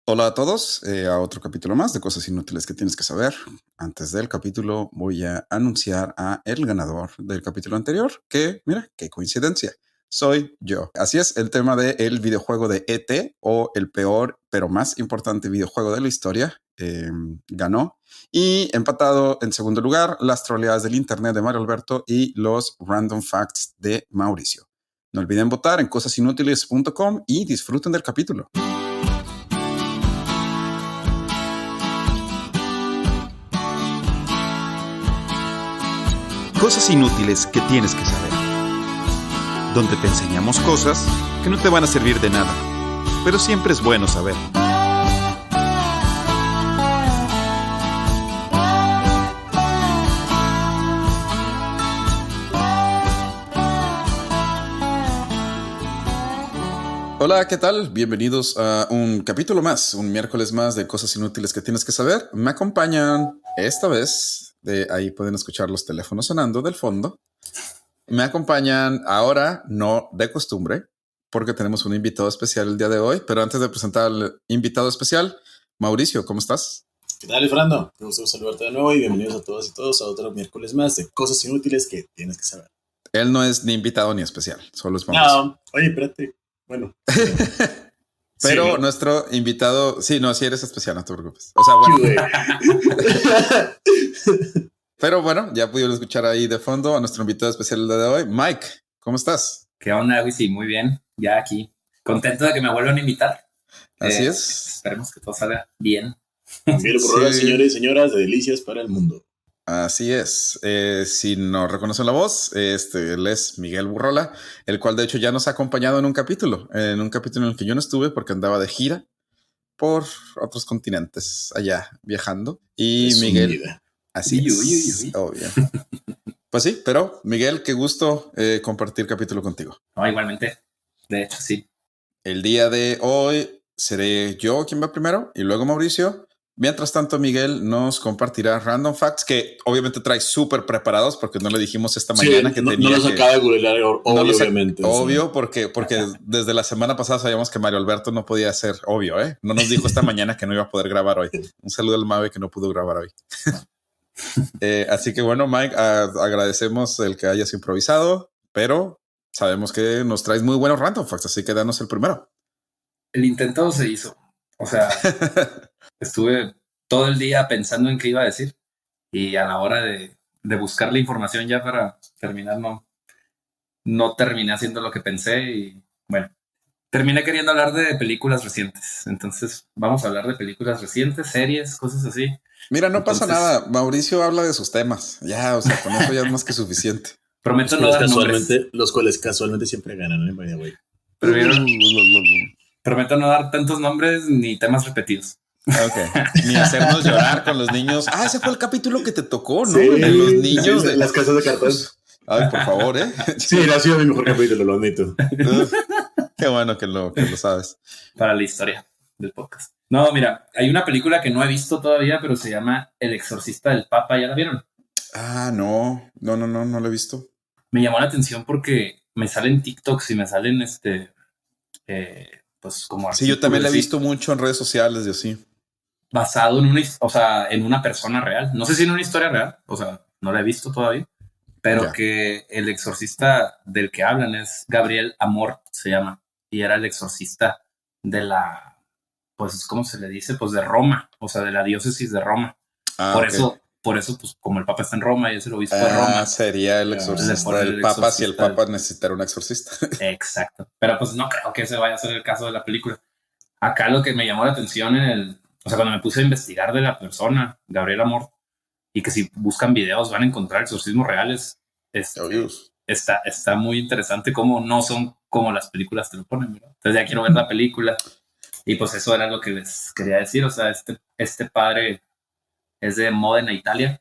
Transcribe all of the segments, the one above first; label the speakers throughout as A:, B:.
A: Hola a todos, a otro capítulo más de cosas inútiles que tienes que saber. Antes del capítulo voy a anunciar a el ganador del capítulo anterior, que mira, qué coincidencia, soy yo. Así es, el tema de el videojuego de ET o el peor pero más importante videojuego de la historia ganó. Y empatado en segundo lugar, las troleadas del internet de Mario Alberto y los random facts de Mauricio. No olviden votar en cosasinútiles.com y disfruten del capítulo.
B: Cosas inútiles que tienes que saber. Donde te enseñamos cosas que no te van a servir de nada, pero siempre es bueno saber.
A: Hola, ¿qué tal? Bienvenidos a un capítulo más, un miércoles más de cosas inútiles que tienes que saber. Me acompañan esta vez, ahí pueden escuchar los teléfonos sonando del fondo. Me acompañan ahora, no de costumbre, porque tenemos un invitado especial el día de hoy. Pero antes de presentar al invitado especial, Mauricio, ¿cómo estás?
C: ¿Qué tal, Fernando? Me gusta saludarte de nuevo y bienvenidos a todas y todos a otro miércoles más de cosas inútiles que tienes que saber.
A: Él no es ni invitado ni especial, solo es Mauricio.
C: No, oye, espérate. Bueno.
A: Pero
C: sí, ¿no?
A: nuestro invitado, sí, no, sí eres especial, no te preocupes. O sea, bueno. Pero bueno, ya pudieron escuchar ahí de fondo a nuestro invitado especial el día de hoy. Mike, ¿cómo estás?
D: ¿Qué onda, güey? Sí, muy bien. Ya aquí. Contento de que me vuelvan a invitar.
A: Así es.
D: Esperemos que todo salga bien.
C: Miguel Borrola,
A: Sí.
C: señores y señoras, de Delicias para el Mundo.
A: Así es. Si no reconocen la voz, él es Miguel Burrola, el cual de hecho ya nos ha acompañado en un capítulo en el que yo no estuve porque andaba de gira por otros continentes allá viajando. Y
C: Es
A: Miguel, así
D: Uy,
A: es,
D: uy, uy, uy.
A: obvio. Pues sí, pero Miguel, qué gusto compartir capítulo contigo.
D: No, igualmente. De hecho, sí.
A: El día de hoy seré yo quien va primero y luego Mauricio. Mientras tanto, Miguel nos compartirá random facts que obviamente trae súper preparados porque no le dijimos esta mañana que
C: no,
A: tenía
C: no los
A: que...
C: acaba de googlear, obviamente.
A: Obvio,
C: Sí.
A: porque desde la semana pasada sabíamos que Mario Alberto no podía ser obvio, ¿eh? No nos dijo esta mañana que no iba a poder grabar hoy. Un saludo al Mave que no pudo grabar hoy. Así que bueno, Mike, agradecemos el que hayas improvisado, pero sabemos que nos traes muy buenos random facts, así que danos el primero.
D: El intento se hizo. O sea, estuve todo el día pensando en qué iba a decir y a la hora de buscar la información ya para terminar, no terminé haciendo lo que pensé y bueno, terminé queriendo hablar de películas recientes. Entonces vamos a hablar de películas recientes, series, cosas así.
A: Mira, no
D: Entonces,
A: pasa nada. Mauricio habla de sus temas. Ya, o sea, con eso ya es más que suficiente.
D: Prometo no dar nombres.
C: Los cuales casualmente siempre ganan, ¿eh? Vaya, güey.
D: Prometo no dar tantos nombres ni temas repetidos.
A: Ok. Ni hacernos llorar con los niños. Ah, ese fue el capítulo que te tocó, ¿no?
C: Sí,
A: De los niños.
C: sí,
A: de
C: las casas de cartón.
A: Ay, por favor, ¿eh?
C: Sí, ha sido mi mejor capítulo, lo admito.
A: Qué bueno que lo sabes.
D: Para la historia del podcast. No, mira, hay una película que no he visto todavía, pero se llama El Exorcista del Papa. ¿Ya la vieron?
A: Ah, no lo he visto.
D: Me llamó la atención porque me salen TikToks y me salen pues como
A: sí, yo también la he
D: así,
A: visto mucho en redes sociales y así.
D: basado en en una persona real. No sé si en una historia real, o sea, no la he visto todavía, pero
A: Ya.
D: que el exorcista del que hablan es Gabriel Amor, se llama, y era el exorcista de la, pues, ¿cómo se le dice? Pues de Roma, o sea, de la diócesis de Roma.
A: Ah,
D: por
A: ok.
D: eso, pues, como el Papa está en Roma y es el obispo de Roma.
A: Sería el exorcista del Papa si el Papa necesitara un exorcista.
D: Exacto. Pero pues no creo que ese vaya a ser el caso de la película. Acá lo que me llamó la atención o sea, cuando me puse a investigar de la persona, Gabriel Amor, y que si buscan videos van a encontrar exorcismos reales, está muy interesante cómo no son como las películas te lo ponen, ¿verdad? Entonces ya quiero ver la película. Y pues eso era lo que les quería decir. O sea, este padre es de Módena, Italia.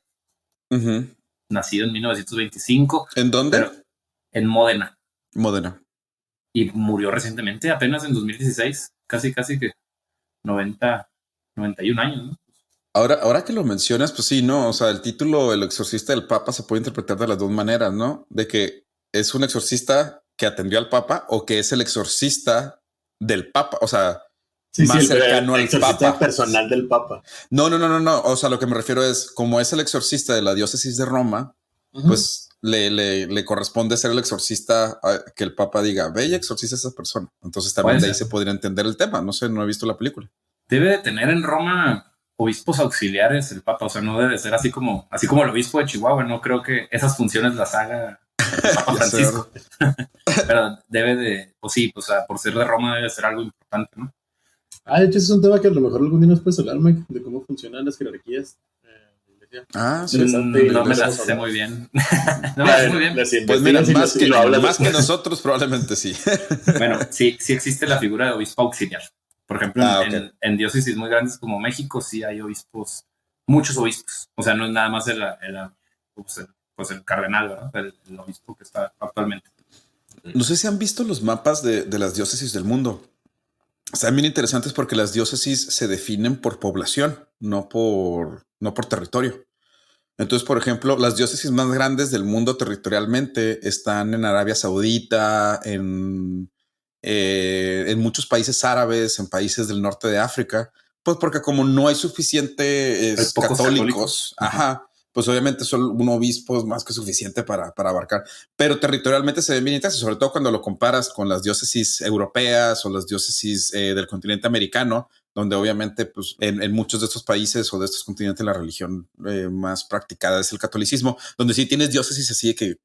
D: Nacido en 1925.
A: ¿En dónde?
D: Pero en Módena.
A: Módena.
D: Y murió recientemente, apenas en 2016. Casi que 91 años, ¿no?
A: Ahora que lo mencionas, pues sí, no, o sea, el título El exorcista del Papa se puede interpretar de las dos maneras, ¿no? De que es un exorcista que atendió al Papa o que es el exorcista del Papa, o sea, más cercano al
C: exorcista
A: Papa.
C: personal del Papa.
A: No. O sea, lo que me refiero es, como es el exorcista de la diócesis de Roma, pues le corresponde ser el exorcista que el Papa diga, ve y exorciza a esa persona. Entonces también de ahí se podría entender el tema. No sé, no he visto la película.
D: Debe de tener en Roma obispos auxiliares el Papa, o sea, no debe ser así como el obispo de Chihuahua. No creo que esas funciones las haga el Papa Francisco. Pero debe de, pues sí, o sea, por ser de Roma debe ser algo importante, ¿no?
C: De hecho, ese es un tema que a lo mejor algún día nos puedes hablar, Mike, de cómo funcionan las jerarquías.
A: Sí.
D: No me las sé muy bien. No me las sé muy bien.
A: Pues mira, más que nosotros probablemente sí.
D: Bueno, sí existe la figura de obispo auxiliar. Por ejemplo, en diócesis muy grandes como México sí hay obispos, muchos obispos. O sea, no es nada más el cardenal, ¿verdad? El obispo que está actualmente.
A: No sé si han visto los mapas de las diócesis del mundo. Están bien interesantes porque las diócesis se definen por población, no por territorio. Entonces, por ejemplo, las diócesis más grandes del mundo territorialmente están en Arabia Saudita, en muchos países árabes, en países del norte de África, pues porque como no hay suficientes católicos, pues obviamente son un obispo es más que suficiente para abarcar, pero territorialmente se ven bien intensos, sobre todo cuando lo comparas con las diócesis europeas o las diócesis del continente americano, donde obviamente pues, en muchos de estos países o de estos continentes la religión más practicada es el catolicismo, donde sí tienes diócesis así de que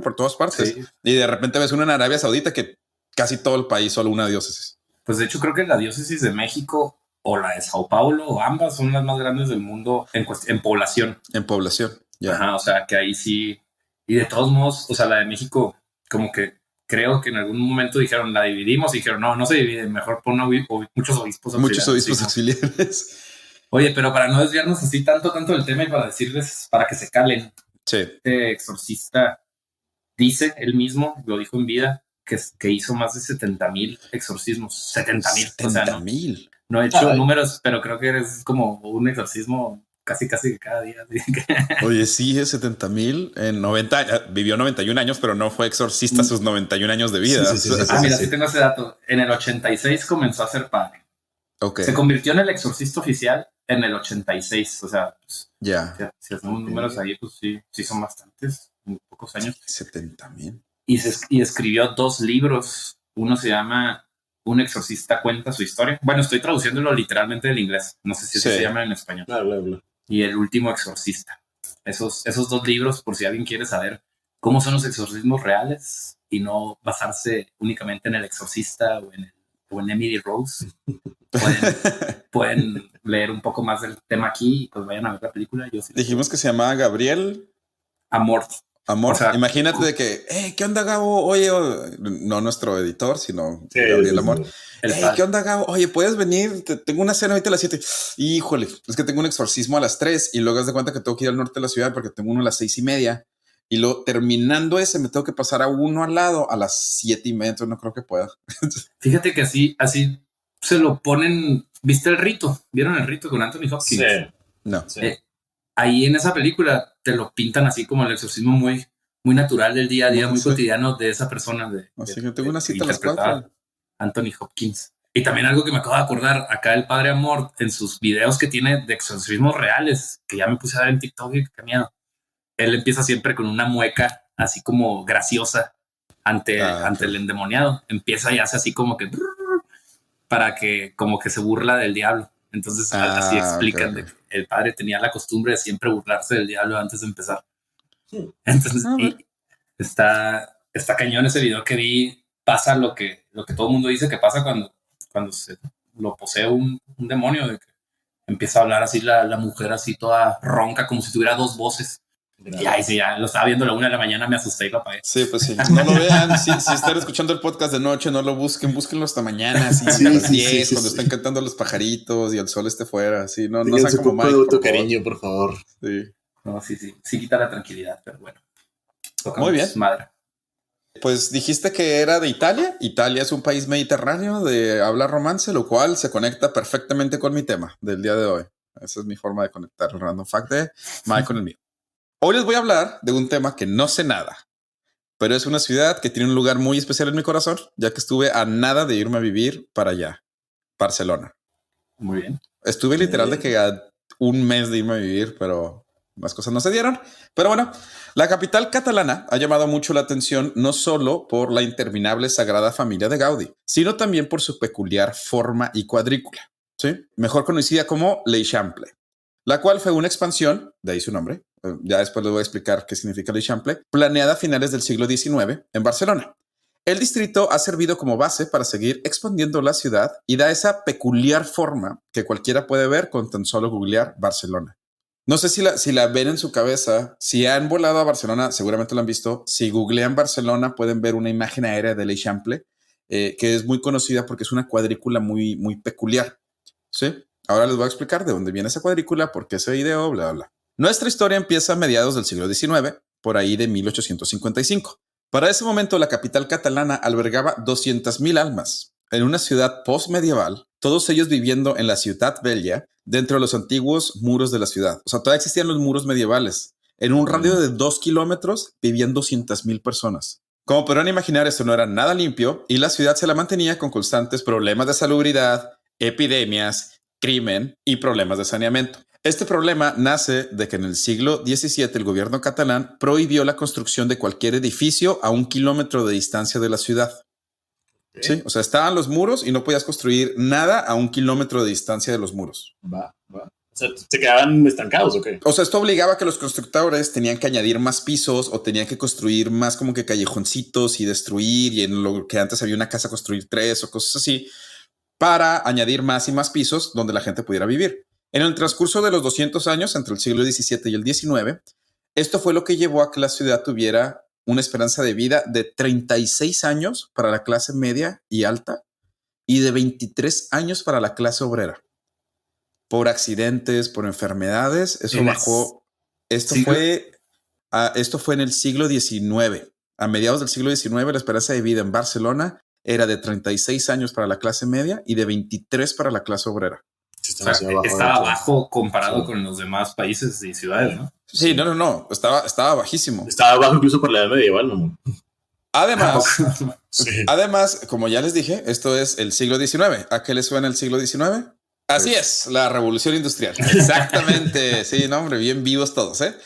A: por todas partes, y de repente ves una en Arabia Saudita que casi todo el país solo una diócesis.
D: Pues de hecho creo que la diócesis de México o la de Sao Paulo o ambas son las más grandes del mundo en población.
A: En población,
D: ya. Ajá, o sea que ahí sí. Y de todos modos, o sea, la de México como que creo que en algún momento dijeron, la dividimos y dijeron, no se divide, mejor pon muchos obispos auxiliares.
A: Muchos obispos auxiliares.
D: Oye, pero para no desviarnos así tanto del tema y para decirles, para que se calen.
A: Sí.
D: Este exorcista dice él mismo, lo dijo en vida, que hizo más de 70,000 exorcismos. 70,000.
A: 70,000.
D: No he hecho números, pero creo que es como un exorcismo casi cada día.
A: Oye, sí, es 70,000 en 90. Vivió 91 años, pero no fue exorcista sus 91 años de vida.
D: Mira, sí tengo ese dato. En el 86 comenzó a ser padre.
A: Okay.
D: Se convirtió en el exorcista oficial en el 86. O sea, pues, si hacemos números ahí, pues sí son bastantes, en pocos años.
A: 70,000.
D: Y escribió 2 libros. Uno se llama Un exorcista cuenta su historia. Bueno, estoy traduciéndolo literalmente del inglés. No sé si se llama en español. Y El último exorcista. Esos 2 libros, por si alguien quiere saber cómo son los exorcismos reales y no basarse únicamente en El Exorcista o en Emily Rose, pueden leer un poco más del tema aquí y pues vayan a ver la película.
A: Dijimos que se llamaba Gabriel
D: Amor.
A: O sea, imagínate de que, ¿qué onda, Gabo? Oye, no nuestro editor, sino Gabriel Amor. ¿Qué onda, Gabo? Oye, ¿puedes venir? Tengo una cena ahorita a las 7. Híjole, es que tengo un exorcismo a las 3 y luego haz de cuenta que tengo que ir al norte de la ciudad porque tengo uno a las 6:30 y luego terminando ese me tengo que pasar a uno al lado a las 7:30. Entonces no creo que pueda.
D: Fíjate que así se lo ponen. ¿Viste el rito? ¿Vieron el rito con Anthony Hopkins?
C: Sí.
A: No.
D: Ahí en esa película te lo pintan así como el exorcismo muy, muy natural del día a día, muy cotidiano de esa persona.
A: Así que tengo una cita a las 4.
D: Anthony Hopkins. Y también algo que me acabo de acordar, acá el Padre Amor, en sus videos que tiene de exorcismos reales, que ya me puse a ver en TikTok y qué miedo. Él empieza siempre con una mueca así como graciosa ante el endemoniado. Empieza y hace así como que para que como que se burla del diablo. Entonces así explican de que el padre tenía la costumbre de siempre burlarse del diablo antes de empezar. Entonces está cañón ese video que vi. Pasa lo que todo el mundo dice que pasa cuando se lo posee un demonio, de que empieza a hablar así la mujer así toda ronca como si tuviera 2 voces. Y ahí sí, ya lo estaba viendo a la 1 de la mañana, me asusté y lo apagué.
A: Sí, pues sí. No lo vean. Si están escuchando el podcast de noche, no lo búsquenlo hasta mañana. Así, a las 10, cuando están cantando los pajaritos y el sol esté fuera. Así, no sean como Mike.
C: Tu cariño, por favor.
A: Sí.
D: No, sí quita la tranquilidad, pero bueno.
A: Muy bien.
D: Madre.
A: Pues dijiste que era de Italia. Italia es un país mediterráneo de habla romance, lo cual se conecta perfectamente con mi tema del día de hoy. Esa es mi forma de conectar el random fact de Mike con el mío. Hoy les voy a hablar de un tema que no sé nada, pero es una ciudad que tiene un lugar muy especial en mi corazón, ya que estuve a nada de irme a vivir para allá. Barcelona.
D: Muy bien.
A: Estuve literal de que a un mes de irme a vivir, pero las cosas no se dieron. Pero bueno, la capital catalana ha llamado mucho la atención no solo por la interminable Sagrada Familia de Gaudí, sino también por su peculiar forma y cuadrícula, ¿sí? Mejor conocida como l'Eixample, la cual fue una expansión, de ahí su nombre, ya después les voy a explicar qué significa l'Eixample, planeada a finales del siglo XIX en Barcelona. El distrito ha servido como base para seguir expandiendo la ciudad y da esa peculiar forma que cualquiera puede ver con tan solo googlear Barcelona. No sé si la ven en su cabeza. Si han volado a Barcelona, seguramente lo han visto. Si googlean Barcelona, pueden ver una imagen aérea de l'Eixample, que es muy conocida porque es una cuadrícula muy, muy peculiar. ¿Sí? Ahora les voy a explicar de dónde viene esa cuadrícula, por qué ese video, bla, bla. Nuestra historia empieza a mediados del siglo XIX, por ahí de 1855. Para ese momento, la capital catalana albergaba 200,000 almas en una ciudad postmedieval, todos ellos viviendo en la Ciutat Vella, dentro de los antiguos muros de la ciudad. O sea, todavía existían los muros medievales. En un radio de 2 kilómetros vivían 200,000 personas. Como podrán imaginar, esto no era nada limpio y la ciudad se la mantenía con constantes problemas de salubridad, epidemias, crimen y problemas de saneamiento. Este problema nace de que en el siglo XVII el gobierno catalán prohibió la construcción de cualquier edificio a 1 kilómetro de distancia de la ciudad. Sí, o sea, estaban los muros y no podías construir nada a 1 kilómetro de distancia de los muros.
C: Va. O sea, ¿se quedaban estancados o qué?
A: O sea, esto obligaba a que los constructores tenían que añadir más pisos o tenían que construir más como que callejoncitos y destruir, y en lo que antes había una casa construir 3 o cosas así, para añadir más y más pisos donde la gente pudiera vivir. En el transcurso de los 200 años, entre el siglo XVII y el XIX, esto fue lo que llevó a que la ciudad tuviera una esperanza de vida de 36 años para la clase media y alta y de 23 años para la clase obrera. Por accidentes, por enfermedades, eso bajó. Esto fue en el siglo XIX. A mediados del siglo XIX, la esperanza de vida en Barcelona era de 36 años para la clase media y de 23 para la clase obrera.
D: O sea, estaba bajo comparado con los demás países y ciudades, ¿no?
A: Sí, no. Estaba bajísimo.
C: Estaba bajo incluso por la edad medieval, ¿no?
A: Además, como ya les dije, esto es el siglo XIX. ¿A qué le suena el siglo XIX? Así es, la revolución industrial. Exactamente. Sí, no, hombre, bien vivos todos, ¿eh?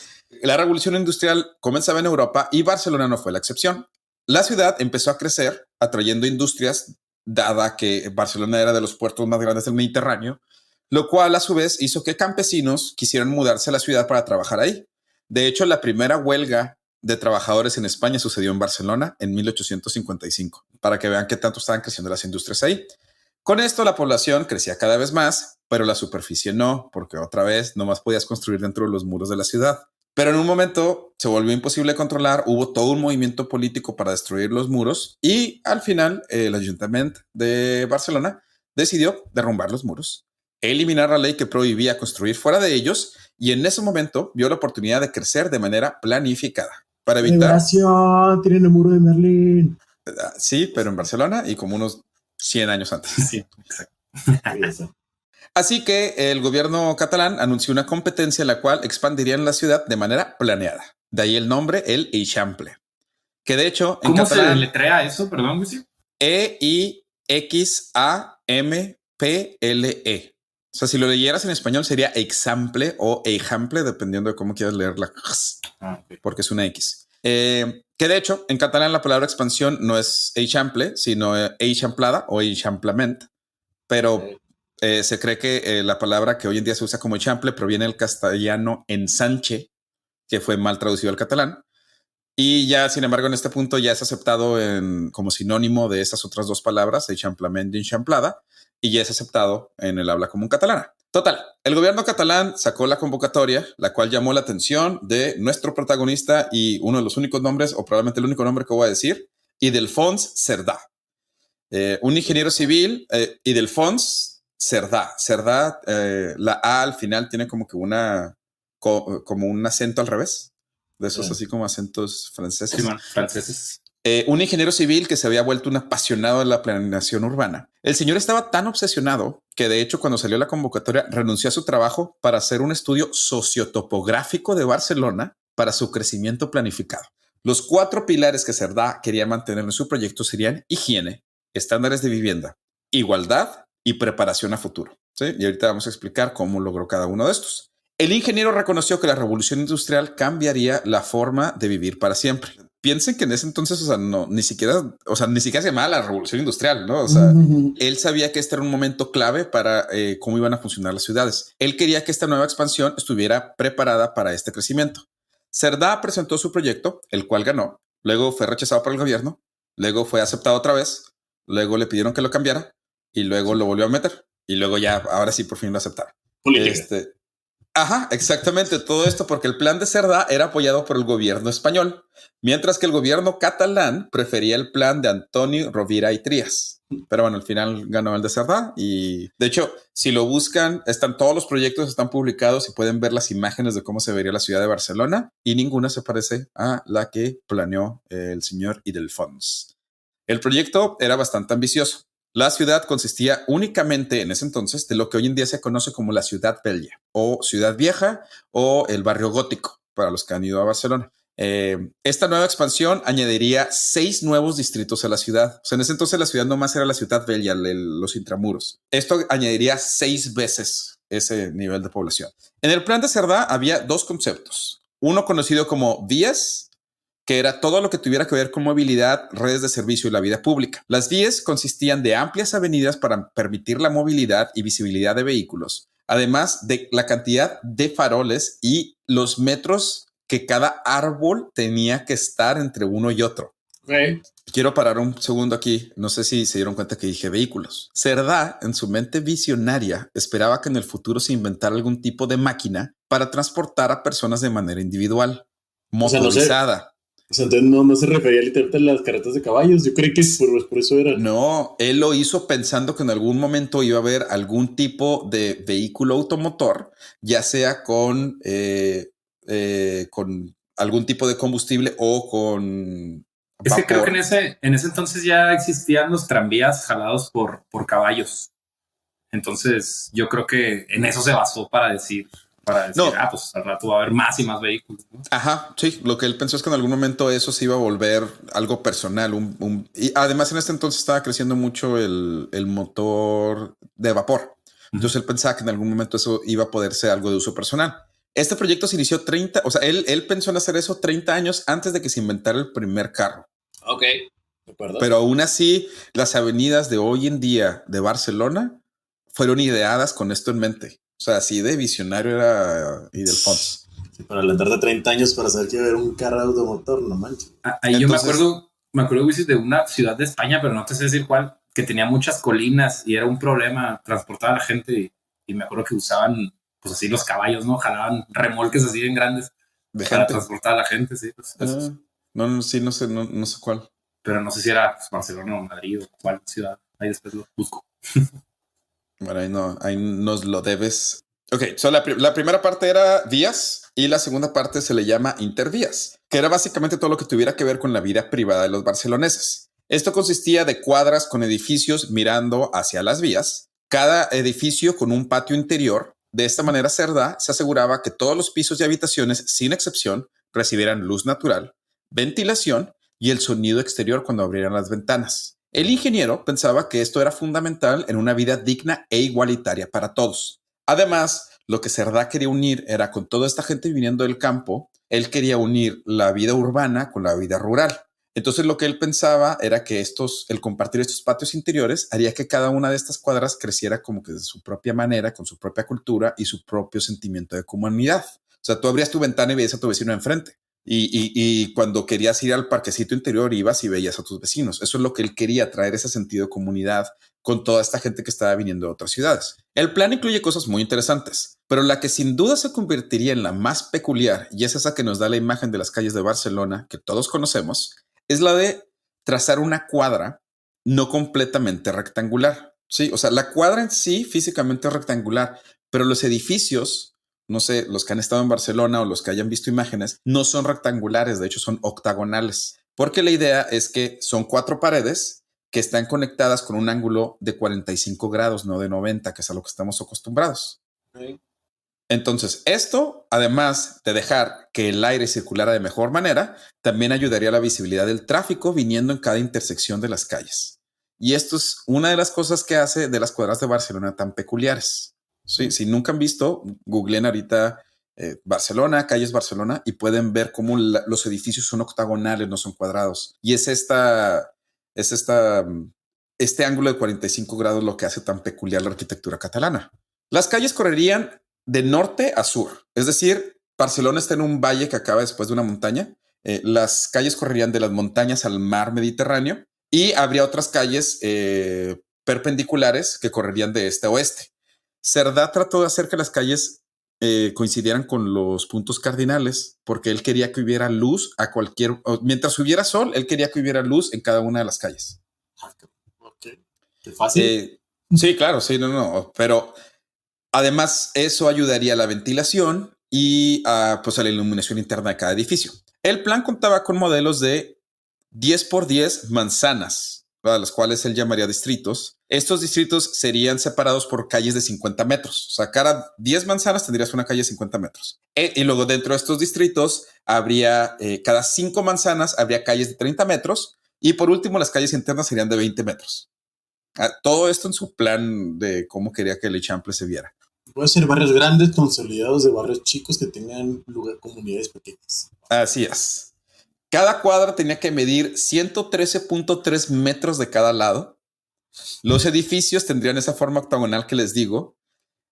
A: La revolución industrial comenzaba en Europa y Barcelona no fue la excepción. La ciudad empezó a crecer, atrayendo industrias, dada que Barcelona era de los puertos más grandes del Mediterráneo, lo cual a su vez hizo que campesinos quisieran mudarse a la ciudad para trabajar ahí. De hecho, la primera huelga de trabajadores en España sucedió en Barcelona en 1855, para que vean qué tanto estaban creciendo las industrias ahí. Con esto la población crecía cada vez más, pero la superficie no, porque otra vez nomás podías construir dentro de los muros de la ciudad. Pero en un momento se volvió imposible controlar, hubo todo un movimiento político para destruir los muros y al final el Ayuntamiento de Barcelona decidió derrumbar los muros, eliminar la ley que prohibía construir fuera de ellos y en ese momento vio la oportunidad de crecer de manera planificada para evitar...
C: Tienen el muro de Berlín.
A: Sí, pero en Barcelona y como unos 100 años antes.
C: Sí, exacto.
A: Así que el gobierno catalán anunció una competencia en la cual expandirían la ciudad de manera planeada. De ahí el nombre, el Eixample. Que de hecho, en
D: ¿cómo
A: catalán,
D: se letrea eso? Perdón, Lucy.
A: E-I-X-A-M-P-L-E. O sea, si lo leyeras en español sería Eixample o Eixample, dependiendo de cómo quieras leer la porque es una X. Que de hecho, en catalán la palabra expansión no es Eixample, sino Eixamplada o Eixamplament. Pero se cree que la palabra que hoy en día se usa como Eixample proviene del castellano ensanche, que fue mal traducido al catalán. Y ya, sin embargo, en este punto ya es aceptado como sinónimo de esas otras dos palabras, Eixamplament y Eixamplada, y ya es aceptado en el habla común catalana. Total, el gobierno catalán sacó la convocatoria, la cual llamó la atención de nuestro protagonista y uno de los únicos nombres, o probablemente el único nombre que voy a decir, Ildefons Cerdà. Un ingeniero civil, Ildefons Cerdà. Cerdà, la A al final tiene como que como un acento al revés. De esos así como acentos franceses.
D: Sí, man, franceses.
A: Un ingeniero civil que se había vuelto un apasionado de la planeación urbana. El señor estaba tan obsesionado que de hecho cuando salió la convocatoria renunció a su trabajo para hacer un estudio sociotopográfico de Barcelona para su crecimiento planificado. Los 4 pilares que Cerdà quería mantener en su proyecto serían higiene, estándares de vivienda, igualdad y preparación a futuro. ¿Sí? Y ahorita vamos a explicar cómo logró cada uno de estos. El ingeniero reconoció que la revolución industrial cambiaría la forma de vivir para siempre. Piensen que en ese entonces, ni siquiera se llamaba la revolución industrial, ¿no? Él sabía que este era un momento clave para cómo iban a funcionar las ciudades. Él quería que esta nueva expansión estuviera preparada para este crecimiento. Cerdá presentó su proyecto, el cual ganó. Luego fue rechazado por el gobierno. Luego fue aceptado otra vez. Luego le pidieron que lo cambiara y luego lo volvió a meter. Y luego ya, ahora sí, por fin lo aceptaron. Ajá, exactamente. Todo esto porque el plan de Cerdá era apoyado por el gobierno español, mientras que el gobierno catalán prefería el plan de Antoni Rovira i Trias. Pero bueno, al final ganó el de Cerdá y de hecho, si lo buscan, todos los proyectos están publicados y pueden ver las imágenes de cómo se vería la ciudad de Barcelona y ninguna se parece a la que planeó el señor Ildefons. El proyecto era bastante ambicioso. La ciudad consistía únicamente en ese entonces de lo que hoy en día se conoce como la Ciudad Vella o Ciudad Vieja o el barrio gótico para los que han ido a Barcelona. Esta nueva expansión añadiría 6 nuevos distritos a la ciudad. O sea, en ese entonces la ciudad nomás era la Ciudad Vella, los intramuros. Esto añadiría 6 veces ese nivel de población. En el plan de Cerdá había 2 conceptos. Uno conocido como vías, que era todo lo que tuviera que ver con movilidad, redes de servicio y la vida pública. Las vías consistían de amplias avenidas para permitir la movilidad y visibilidad de vehículos, además de la cantidad de faroles y los metros que cada árbol tenía que estar entre uno y otro.
C: Okay.
A: Quiero parar un segundo aquí. No sé si se dieron cuenta que dije vehículos. Cerdá, en su mente visionaria, esperaba que en el futuro se inventara algún tipo de máquina para transportar a personas de manera individual, motorizada.
C: O sea, entonces no se refería literalmente a las carretas de caballos. Yo creí que por eso era.
A: No, él lo hizo pensando que en algún momento iba a haber algún tipo de vehículo automotor, ya sea con algún tipo de combustible o con
D: Es que creo que en ese entonces ya existían los tranvías jalados por caballos. Entonces yo creo que en eso se basó para decir,
A: no.
D: Pues al rato va a haber más y más vehículos, ¿no?
A: Ajá, sí. Lo que él pensó es que en algún momento eso se iba a volver algo personal. Y además en este entonces estaba creciendo mucho el motor de vapor. Entonces él pensaba que en algún momento eso iba a poder ser algo de uso personal. Este proyecto se inició él pensó en hacer eso 30 años antes de que se inventara el primer carro.
C: Ok, de acuerdo.
A: Pero aún así, las avenidas de hoy en día de Barcelona fueron ideadas con esto en mente. O sea, así de visionario era Ildefons.
C: Sí, para adelantarte 30 años para saber que iba a haber un carro automotor, no manches.
D: Ahí entonces, yo me acuerdo de una ciudad de España, pero no te sé decir cuál, que tenía muchas colinas y era un problema transportar a la gente y me acuerdo que usaban pues así los caballos, ¿no? Jalaban remolques así bien grandes para transportar a la gente, sí. Pues,
A: no sé cuál.
D: Pero no sé si era pues, Barcelona o Madrid o cuál ciudad. Ahí después lo busco.
A: Bueno, ahí nos lo debes. Ok, la primera parte era vías y la segunda parte se le llama intervías, que era básicamente todo lo que tuviera que ver con la vida privada de los barceloneses. Esto consistía de cuadras con edificios mirando hacia las vías, cada edificio con un patio interior. De esta manera, Cerdá se aseguraba que todos los pisos y habitaciones, sin excepción, recibieran luz natural, ventilación y el sonido exterior cuando abrieran las ventanas. El ingeniero pensaba que esto era fundamental en una vida digna e igualitaria para todos. Además, lo que Cerdá quería unir era con toda esta gente viniendo del campo, él quería unir la vida urbana con la vida rural. Entonces lo que él pensaba era que el compartir estos patios interiores haría que cada una de estas cuadras creciera como que de su propia manera, con su propia cultura y su propio sentimiento de comunidad. O sea, tú abrías tu ventana y veías a tu vecino enfrente. Y cuando querías ir al parquecito interior ibas y veías a tus vecinos. Eso es lo que él quería, traer ese sentido de comunidad con toda esta gente que estaba viniendo de otras ciudades. El plan incluye cosas muy interesantes, pero la que sin duda se convertiría en la más peculiar, y es esa que nos da la imagen de las calles de Barcelona que todos conocemos, es la de trazar una cuadra no completamente rectangular. Sí, o sea, la cuadra en sí físicamente es rectangular, pero los edificios, no sé, los que han estado en Barcelona o los que hayan visto imágenes, no son rectangulares, de hecho son octagonales, porque la idea es que son 4 paredes que están conectadas con un ángulo de 45 grados, no de 90, que es a lo que estamos acostumbrados.
C: Okay.
A: Entonces, esto, además de dejar que el aire circulara de mejor manera, también ayudaría a la visibilidad del tráfico viniendo en cada intersección de las calles. Y esto es una de las cosas que hace de las cuadras de Barcelona tan peculiares. Sí, si nunca han visto, googleen ahorita Barcelona, calles Barcelona, y pueden ver cómo los edificios son octagonales, no son cuadrados. Y este ángulo de 45 grados lo que hace tan peculiar la arquitectura catalana. Las calles correrían de norte a sur, es decir, Barcelona está en un valle que acaba después de una montaña. Las calles correrían de las montañas al mar Mediterráneo y habría otras calles perpendiculares que correrían de este a oeste. Cerdá trató de hacer que las calles coincidieran con los puntos cardinales porque él quería que hubiera luz mientras hubiera sol, él quería que hubiera luz en cada una de las calles.
C: Ok, qué fácil.
A: Sí, claro, sí, no, pero además eso ayudaría a la ventilación y pues a la iluminación interna de cada edificio. El plan contaba con modelos de 10 por 10 manzanas, a las cuales él llamaría distritos. Estos distritos serían separados por calles de 50 metros. O sea, cada 10 manzanas tendrías una calle de 50 metros. Y luego dentro de estos distritos habría, cada 5 manzanas habría calles de 30 metros. Y por último, las calles internas serían de 20 metros. Todo esto en su plan de cómo quería que el Eixample se viera.
C: Puede ser barrios grandes consolidados de barrios chicos que tengan comunidades pequeñas.
A: Así es. Cada cuadra tenía que medir 113.3 metros de cada lado. Los edificios tendrían esa forma octagonal que les digo.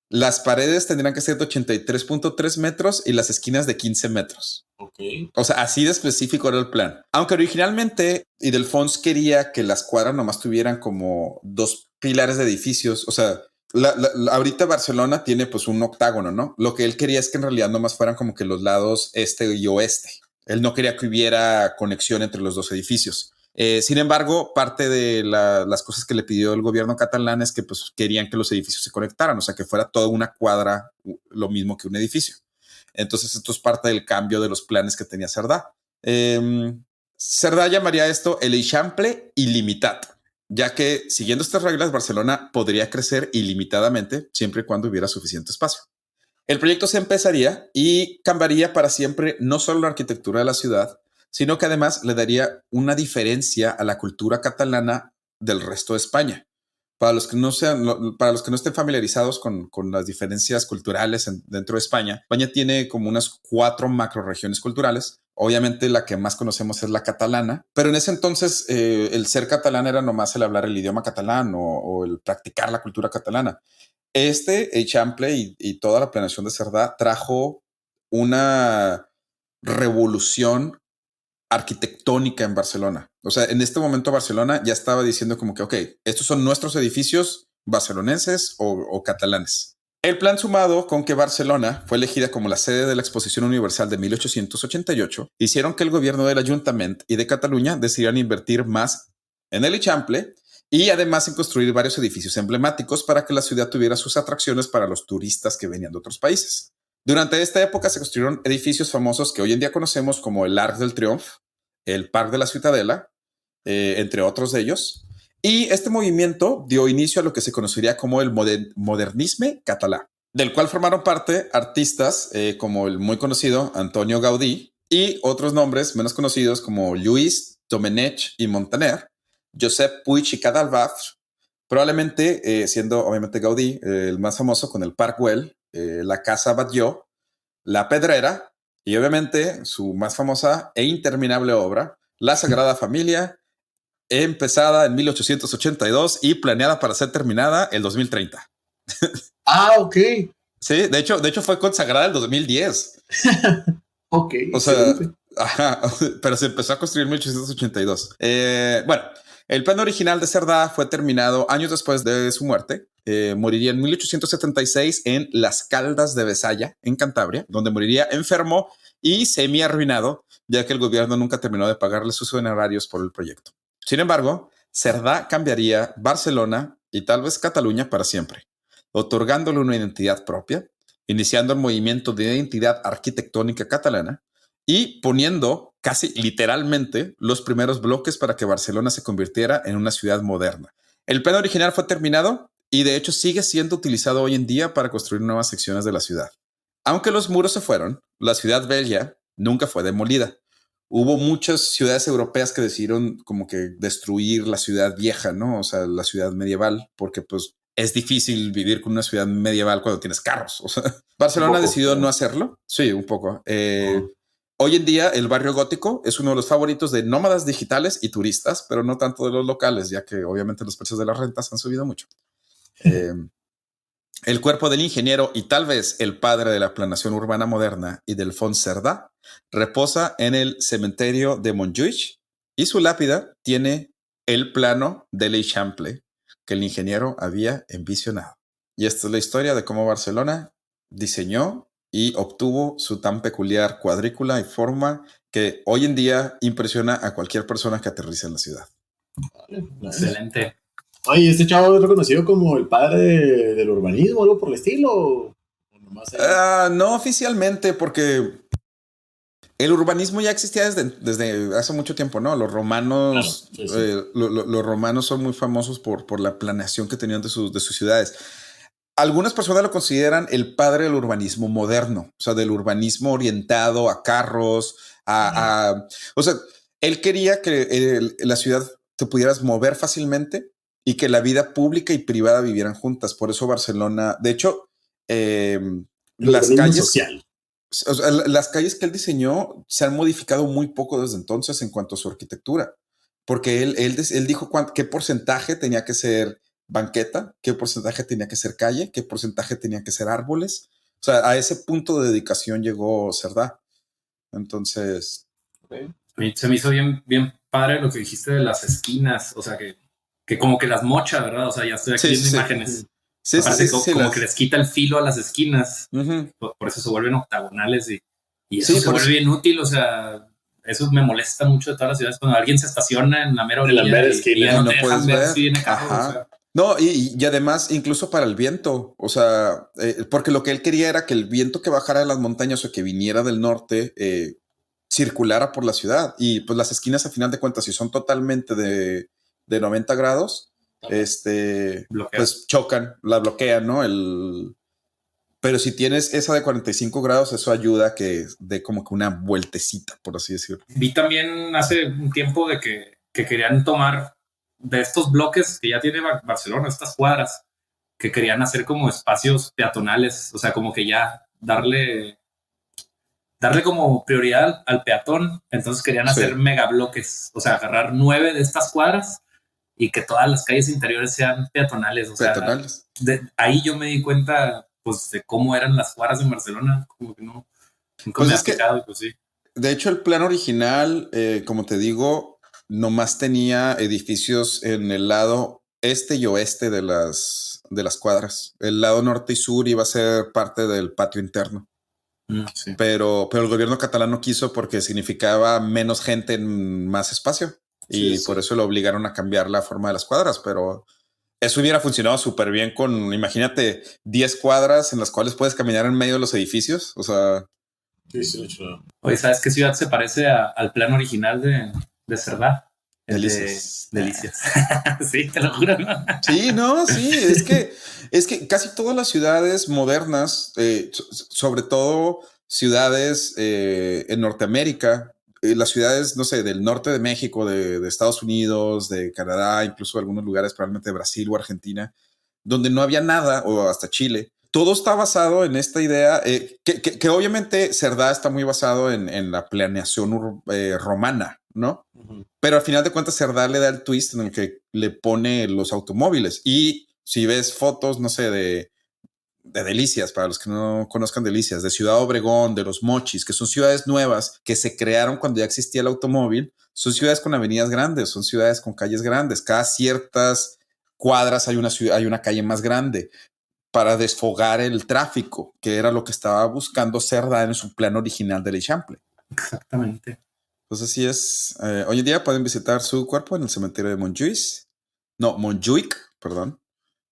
A: Las paredes tendrían que ser de 83.3 metros y las esquinas de 15 metros.
C: Okay.
A: O sea, así de específico era el plan. Aunque originalmente Ildefonso quería que las cuadras nomás tuvieran como 2 pilares de edificios. O sea, ahorita Barcelona tiene pues un octágono, ¿no? Lo que él quería es que en realidad nomás fueran como que los lados este y oeste. Él no quería que hubiera conexión entre los dos edificios. Sin embargo, parte de las cosas que le pidió el gobierno catalán es que pues, querían que los edificios se conectaran, o sea, que fuera toda una cuadra lo mismo que un edificio. Entonces, esto es parte del cambio de los planes que tenía Cerdá. Cerdá llamaría esto el Eixample il·limitat, ya que siguiendo estas reglas, Barcelona podría crecer ilimitadamente siempre y cuando hubiera suficiente espacio. El proyecto se empezaría y cambiaría para siempre no solo la arquitectura de la ciudad, sino que además le daría una diferencia a la cultura catalana del resto de España. Para los que no estén familiarizados con las diferencias culturales dentro de España, España tiene como unas 4 macroregiones culturales. Obviamente la que más conocemos es la catalana, pero en ese entonces el ser catalán era nomás el hablar el idioma catalán o el practicar la cultura catalana. Eixample y toda la planeación de Cerdá trajo una revolución arquitectónica en Barcelona. O sea, en este momento Barcelona ya estaba diciendo como que, ok, estos son nuestros edificios barcelonenses o catalanes. El plan sumado con que Barcelona fue elegida como la sede de la Exposición Universal de 1888 hicieron que el gobierno del Ayuntamiento y de Cataluña decidieran invertir más en el Eixample y además en construir varios edificios emblemáticos para que la ciudad tuviera sus atracciones para los turistas que venían de otros países. Durante esta época se construyeron edificios famosos que hoy en día conocemos como el Arc del Triomf, el Parc de la Ciutadella, entre otros de ellos. Y este movimiento dio inicio a lo que se conocería como el modernisme catalán, del cual formaron parte artistas como el muy conocido Antonio Gaudí y otros nombres menos conocidos como Lluís Domènech i Montaner, Josep Puig i Cadafalch, probablemente siendo obviamente Gaudí el más famoso con el Parc Güell, la Casa Batlló, la Pedrera y obviamente su más famosa e interminable obra, La Sagrada Familia, empezada en 1882 y planeada para ser terminada el 2030.
C: Ok.
A: Sí, de hecho fue consagrada el 2010.
C: Ok.
A: O sea, ajá, pero se empezó a construir en 1882. Bueno, el plan original de Cerdá fue terminado años después de su muerte. Moriría en 1876 en Las Caldas de Besaya, en Cantabria, donde moriría enfermo y semi arruinado, ya que el gobierno nunca terminó de pagarle sus honorarios por el proyecto. Sin embargo, Cerdá cambiaría Barcelona y tal vez Cataluña para siempre, otorgándole una identidad propia, iniciando el movimiento de identidad arquitectónica catalana y poniendo casi literalmente los primeros bloques para que Barcelona se convirtiera en una ciudad moderna. El plan original fue terminado y de hecho sigue siendo utilizado hoy en día para construir nuevas secciones de la ciudad. Aunque los muros se fueron, la ciudad bella nunca fue demolida. hubo muchas ciudades europeas que decidieron como que destruir la ciudad vieja, ¿no? O sea, la ciudad medieval, porque pues es difícil vivir con una ciudad medieval cuando tienes carros. O sea, Barcelona decidió no hacerlo. Sí, un poco. Hoy en día el barrio gótico es uno de los favoritos de nómadas digitales y turistas, pero no tanto de los locales, ya que obviamente los precios de las rentas han subido mucho. El cuerpo del ingeniero y tal vez el padre de la planeación urbana moderna y del Fons Cerdà reposa en el cementerio de Montjuïc y su lápida tiene el plano de l'Eixample que el ingeniero había envisionado. Y esta es la historia de cómo Barcelona diseñó y obtuvo su tan peculiar cuadrícula y forma que hoy en día impresiona a cualquier persona que aterriza en la ciudad.
C: Vale,
D: Excelente.
C: Oye, ¿este chavo es reconocido como el padre del urbanismo, algo por el estilo? ¿O nomás
A: no oficialmente, porque el urbanismo ya existía desde hace mucho tiempo, ¿no? Los romanos,
C: claro, sí.
A: Los romanos son muy famosos por la planeación que tenían de sus ciudades. Algunas personas lo consideran el padre del urbanismo moderno, o sea, del urbanismo orientado a carros, o sea, él quería que la ciudad te pudieras mover fácilmente y que la vida pública y privada vivieran juntas. Por eso Barcelona, de hecho, las calles
C: social.
A: O sea, las calles que él diseñó se han modificado muy poco desde entonces en cuanto a su arquitectura, porque él dijo qué porcentaje tenía que ser banqueta, qué porcentaje tenía que ser calle, qué porcentaje tenía que ser árboles. O sea, a ese punto de dedicación llegó Cerdà. Entonces...
D: Okay. Se me hizo bien padre lo que dijiste de las esquinas, o sea, que como que las mocha, ¿verdad? O sea, ya estoy aquí viendo imágenes.
A: Sí,
D: como que les quita el filo a las esquinas. Por eso se vuelven octagonales y eso se vuelve bien útil. O sea, eso me molesta mucho de todas las ciudades cuando alguien se estaciona en la mera orilla y ya no te dejan ver si viene carro. O sea.
A: No, y además incluso para el viento, o sea, porque lo que él quería era que el viento que bajara de las montañas o que viniera del norte circulara por la ciudad. Y pues las esquinas, a final de cuentas, si son totalmente de 90 grados, pues chocan, la bloquean, ¿no? Pero si tienes esa de 45 grados, eso ayuda a que dé como que una vueltecita, por así decirlo.
D: Vi también hace un tiempo de que querían tomar de estos bloques que ya tiene Barcelona, estas cuadras, que querían hacer como espacios peatonales, o sea, como que ya darle como prioridad al peatón. Entonces querían hacer megabloques, o sea, agarrar 9 de estas cuadras y que todas las calles interiores sean peatonales. O sea, ahí yo me di cuenta, pues, de cómo eran las cuadras en Barcelona, como que no, nunca me ha fijado, pues sí.
A: De hecho, el plan original, como te digo, nomás tenía edificios en el lado este y oeste de las cuadras. El lado norte y sur iba a ser parte del patio interno.
D: Sí.
A: Pero el gobierno catalán no quiso porque significaba menos gente en más espacio. Y por eso lo obligaron a cambiar la forma de las cuadras, pero eso hubiera funcionado súper bien con, imagínate, 10 cuadras en las cuales puedes caminar en medio de los edificios. O sea...
D: Oye, ¿sabes qué ciudad se parece al plan original de Cerdà?
A: Delicias.
D: Delicias. Sí, te lo juro, ¿no?
A: Sí, no, sí, es que casi todas las ciudades modernas, sobre todo ciudades en Norteamérica, las ciudades, no sé, del norte de México, de Estados Unidos, de Canadá, incluso algunos lugares, probablemente de Brasil o Argentina, donde no había nada, o hasta Chile. Todo está basado en esta idea, que obviamente Cerdà está muy basado en la planeación romana, ¿no? Pero al final de cuentas Cerdà le da el twist en el que le pone los automóviles. Y si ves fotos, no sé, de Delicias, para los que no conozcan Delicias, de Ciudad Obregón, de Los Mochis, que son ciudades nuevas que se crearon cuando ya existía el automóvil, son ciudades con avenidas grandes, son ciudades con calles grandes. Cada ciertas cuadras hay una calle más grande para desfogar el tráfico, que era lo que estaba buscando Cerdà en su plan original del Eixample.
D: Exactamente.
A: Pues así es. Hoy en día pueden visitar su cuerpo en el cementerio de Montjuïc, perdón.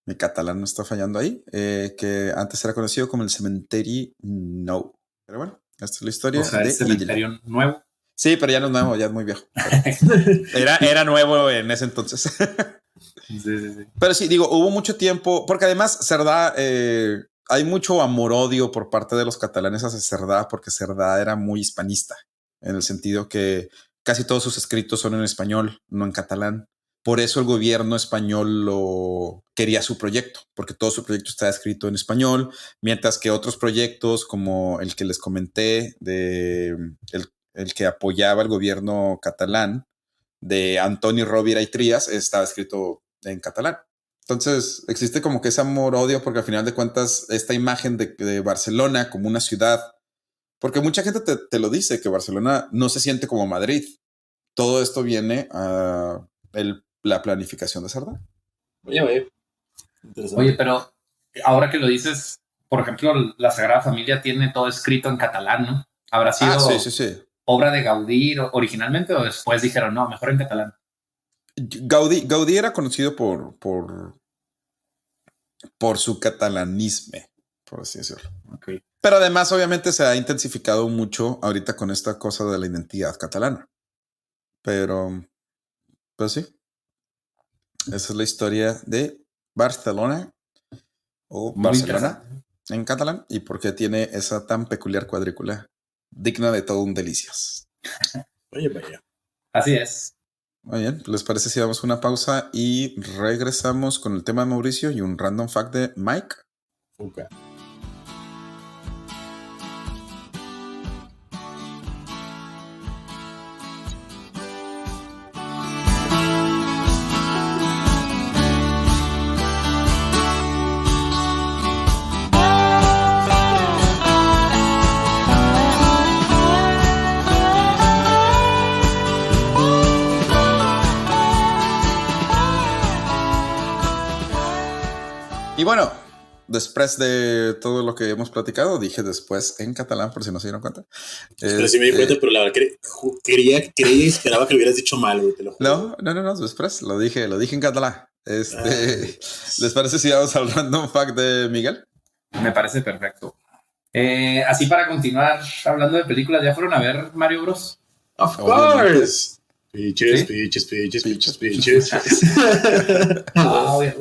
A: Mi catalán no está fallando ahí, que antes era conocido como el cementerio Nou. Pero bueno, esta es la historia.
D: O sea, el cementerio nuevo.
A: Sí, pero ya no es nuevo, ya es muy viejo. Era nuevo en ese entonces.
D: Sí.
A: Pero sí, digo, hubo mucho tiempo, porque además Cerdà, hay mucho amor-odio por parte de los catalanes hacia Cerdà, porque Cerdà era muy hispanista. en el sentido que casi todos sus escritos son en español, no en catalán. Por eso el gobierno español lo quería su proyecto, porque todo su proyecto está escrito en español, mientras que otros proyectos, como el que les comenté, el que apoyaba el gobierno catalán, de Antoni Rovira y Trías, estaba escrito en catalán. Entonces existe como que ese amor-odio, porque al final de cuentas esta imagen de Barcelona como una ciudad, porque mucha gente te lo dice, que Barcelona no se siente como Madrid. Todo esto viene a la planificación de Cerdá.
C: Oye.
D: Oye, pero ahora que lo dices, por ejemplo, la Sagrada Familia tiene todo escrito en catalán, ¿no? ¿Habrá sido
A: sí.
D: obra de Gaudí originalmente o después dijeron, no, mejor en catalán?
A: Gaudí era conocido por su catalanismo, por así decirlo.
D: Okay.
A: Pero además, obviamente, se ha intensificado mucho ahorita con esta cosa de la identidad catalana. Pero, pues sí. Esa es la historia de Barcelona o
D: Muy
A: Barcelona en catalán y por qué tiene esa tan peculiar cuadrícula digna de todo un delicias.
C: Oye, vaya.
D: Así es.
A: Muy bien, ¿les parece si damos una pausa y regresamos con el tema de Mauricio y un random fact de Mike?
C: Okay.
A: Y bueno, después de todo lo que hemos platicado, dije después en catalán, por si no se dieron cuenta.
C: Pero sí me di cuenta, pero la verdad creía y esperaba que lo hubieras dicho mal, güey, te lo juro.
A: No, después lo dije en catalán. ¿Les parece si vamos al random fact de Miguel?
D: Me parece perfecto. Así para continuar hablando de películas, ¿ya fueron a ver Mario Bros?
C: Of course. Peaches.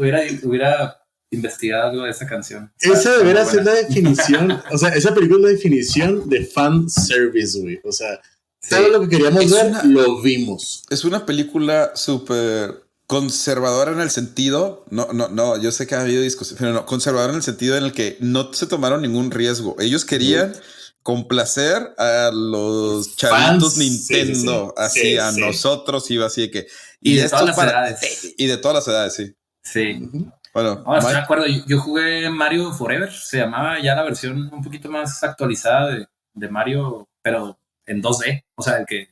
D: Hubiera investigado algo de esa canción.
C: Esa debería ser la definición, o sea, esa película es la definición de fan service, güey. O sea, todo lo que queríamos ver, lo vimos.
A: Es una película súper conservadora en el sentido, no, yo sé que ha habido discusión, pero no, conservadora en el sentido en el que no se tomaron ningún riesgo. Ellos querían complacer a los chavitos Nintendo, a nosotros iba así de que...
D: Y de todas las edades.
A: Y de todas las edades, sí.
D: Sí.
A: Bueno,
D: estoy de acuerdo. Yo jugué Mario Forever, se llamaba ya la versión un poquito más actualizada de Mario, pero en 2D, o sea, que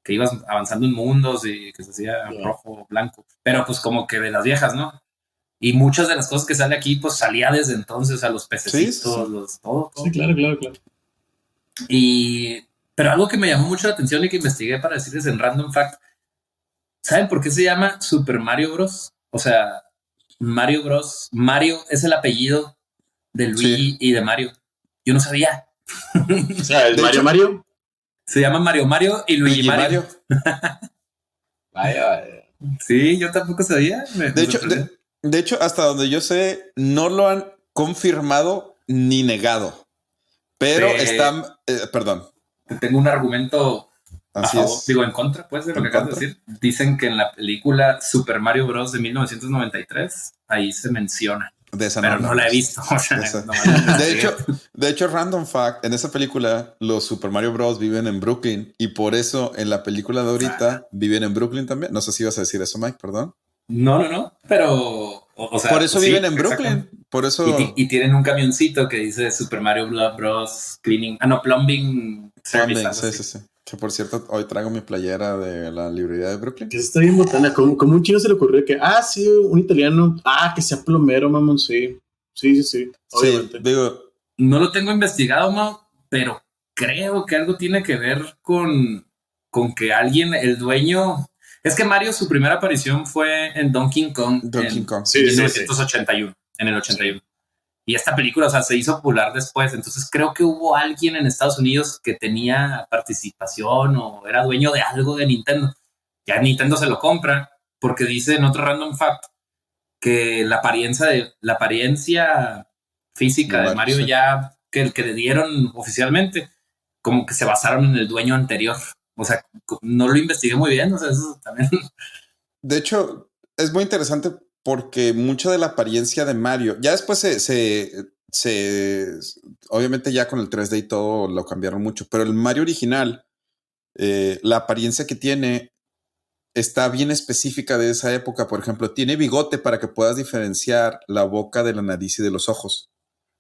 D: ibas avanzando en mundos y que se hacía rojo, blanco, pero pues como que de las viejas, ¿no? Y muchas de las cosas que sale aquí, pues salía desde entonces, a los pececitos, todo.
C: Sí, claro.
D: Pero algo que me llamó mucho la atención y que investigué para decirles en Random Fact, ¿saben por qué se llama Super Mario Bros? O sea, Mario Bros. Mario es el apellido de Luigi y de Mario. Yo no sabía.
C: O sea, el Mario.
D: Se llama Mario y Luigi Mario.
C: Vaya.
D: Sí, yo tampoco sabía.
A: De hecho, hasta donde yo sé, no lo han confirmado ni negado. Pero están... perdón.
D: Tengo un argumento
A: Así es.
D: Digo, en contra, pues, de lo que acabas de decir. Dicen que en la película Super Mario Bros. De 1993, ahí se menciona.
A: De esa
D: pero no la he visto. O sea,
A: de hecho, random fact, en esa película los Super Mario Bros. Viven en Brooklyn y por eso en la película de ahorita viven en Brooklyn también. No sé si ibas a decir eso, Mike, perdón.
D: No, pero... O sea,
A: por eso viven en Brooklyn. Por eso...
D: Y tienen un camioncito que dice Super Mario Bros. Cleaning... Plumbing Service.
A: Sí. Que por cierto, hoy traigo mi playera de la librería de Brooklyn.
C: Que está bien botana. Como un chino se le ocurrió que, sí, un italiano. Que sea plomero, mamón, sí. Sí. Obviamente.
A: Digo,
D: no lo tengo investigado, Mau, pero creo que algo tiene que ver con que alguien, el dueño... Es que Mario, su primera aparición fue en Donkey Kong.
A: Sí,
D: 1981, en el 81. Y esta película, o sea, se hizo popular después. Entonces creo que hubo alguien en Estados Unidos que tenía participación o era dueño de algo de Nintendo. Ya Nintendo se lo compra porque dice en otro random fact que la apariencia física de Mario ya que le dieron oficialmente como que se basaron en el dueño anterior. O sea, no lo investigué muy bien. O sea, eso también.
A: De hecho, es muy interesante porque mucha de la apariencia de Mario, ya después obviamente ya con el 3D y todo lo cambiaron mucho, pero el Mario original, la apariencia que tiene está bien específica de esa época. Por ejemplo, tiene bigote para que puedas diferenciar la boca de la nariz y de los ojos.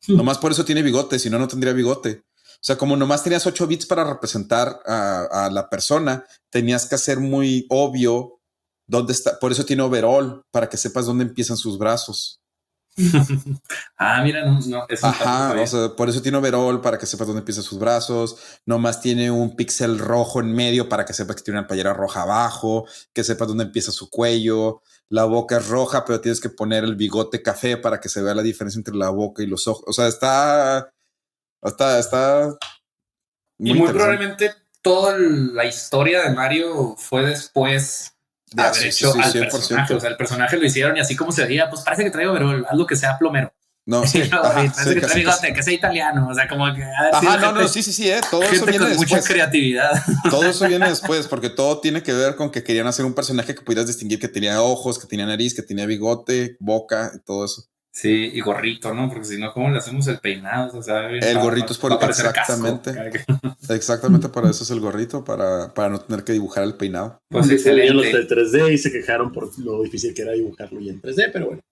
A: Nomás por eso tiene bigote, si no, no tendría bigote. O sea, como nomás tenías 8 bits para representar a la persona, tenías que hacer muy obvio dónde está. Por eso tiene overall, para que sepas dónde empiezan sus brazos.
D: Mira, no, eso
A: ajá, o sea, por eso tiene overall, para que sepas dónde empiezan sus brazos. Nomás tiene un píxel rojo en medio para que sepas que tiene una playera roja abajo, que sepas dónde empieza su cuello. La boca es roja, pero tienes que poner el bigote café para que se vea la diferencia entre la boca y los ojos. O sea, está
D: muy probablemente toda la historia de Mario fue después de haber hecho al 100%. Personaje. O sea, el personaje lo hicieron y así como se veía, pues parece que traigo overall, algo que sea plomero.
A: No, sí,
D: parece que trae bigote, que sea italiano. O sea, como que
A: sí, todo eso viene
D: con mucha creatividad.
A: Todo eso viene después, porque todo tiene que ver con que querían hacer un personaje que pudieras distinguir, que tenía ojos, que tenía nariz, que tenía bigote, boca y todo eso.
D: Sí, y gorrito, ¿no? Porque si no, ¿cómo le hacemos el peinado? O sea,
A: el gorrito es por exactamente. Exactamente para eso es el gorrito, para no tener que dibujar el peinado.
C: Pues excelente. Los del 3D y se quejaron por lo difícil que era dibujarlo y en 3D, pero bueno.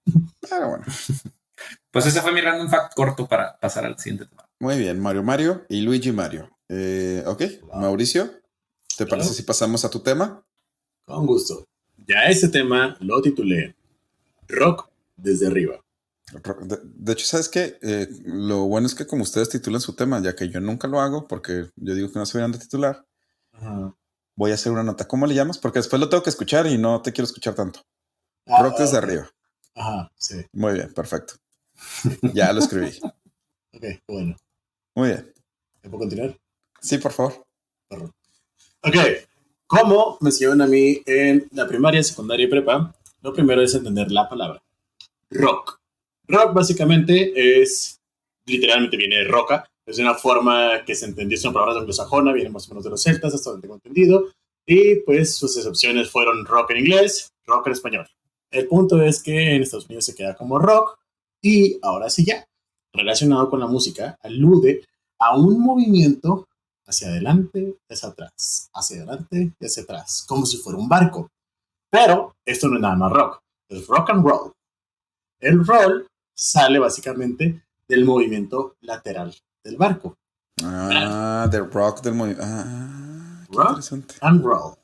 D: Pues ese fue mi random fact corto para pasar al siguiente tema.
A: Muy bien, Mario y Luigi Mario. Ok, wow. Mauricio, ¿te parece si pasamos a tu tema?
C: Con gusto. Ya ese tema lo titulé Rock desde arriba.
A: De hecho, ¿sabes qué? Lo bueno es que como ustedes titulan su tema, ya que yo nunca lo hago, porque yo digo que no se deberían de titular, voy a hacer una nota. ¿Cómo le llamas? Porque después lo tengo que escuchar y no te quiero escuchar tanto. Rock desde arriba.
C: Ajá, sí.
A: Muy bien, perfecto. Ya lo escribí.
C: Ok, bueno.
A: Muy bien.
C: ¿Me puedo continuar?
A: Sí, por favor.
C: Ok, como me enseñaron a mí en la primaria, secundaria y prepa, lo primero es entender la palabra rock. Rock básicamente es, literalmente viene de roca, es una forma que se entendió, es una palabra anglosajona, viene más o menos de los celtas, hasta donde tengo entendido, y pues sus excepciones fueron rock en inglés, rock en español. El punto es que en Estados Unidos se queda como rock, y ahora sí ya, relacionado con la música, alude a un movimiento hacia adelante, hacia atrás, hacia adelante y hacia atrás, como si fuera un barco. Pero esto no es nada más rock, es rock and roll. El roll sale básicamente del movimiento lateral del barco.
A: Del rock del movimiento.
C: Rock and roll.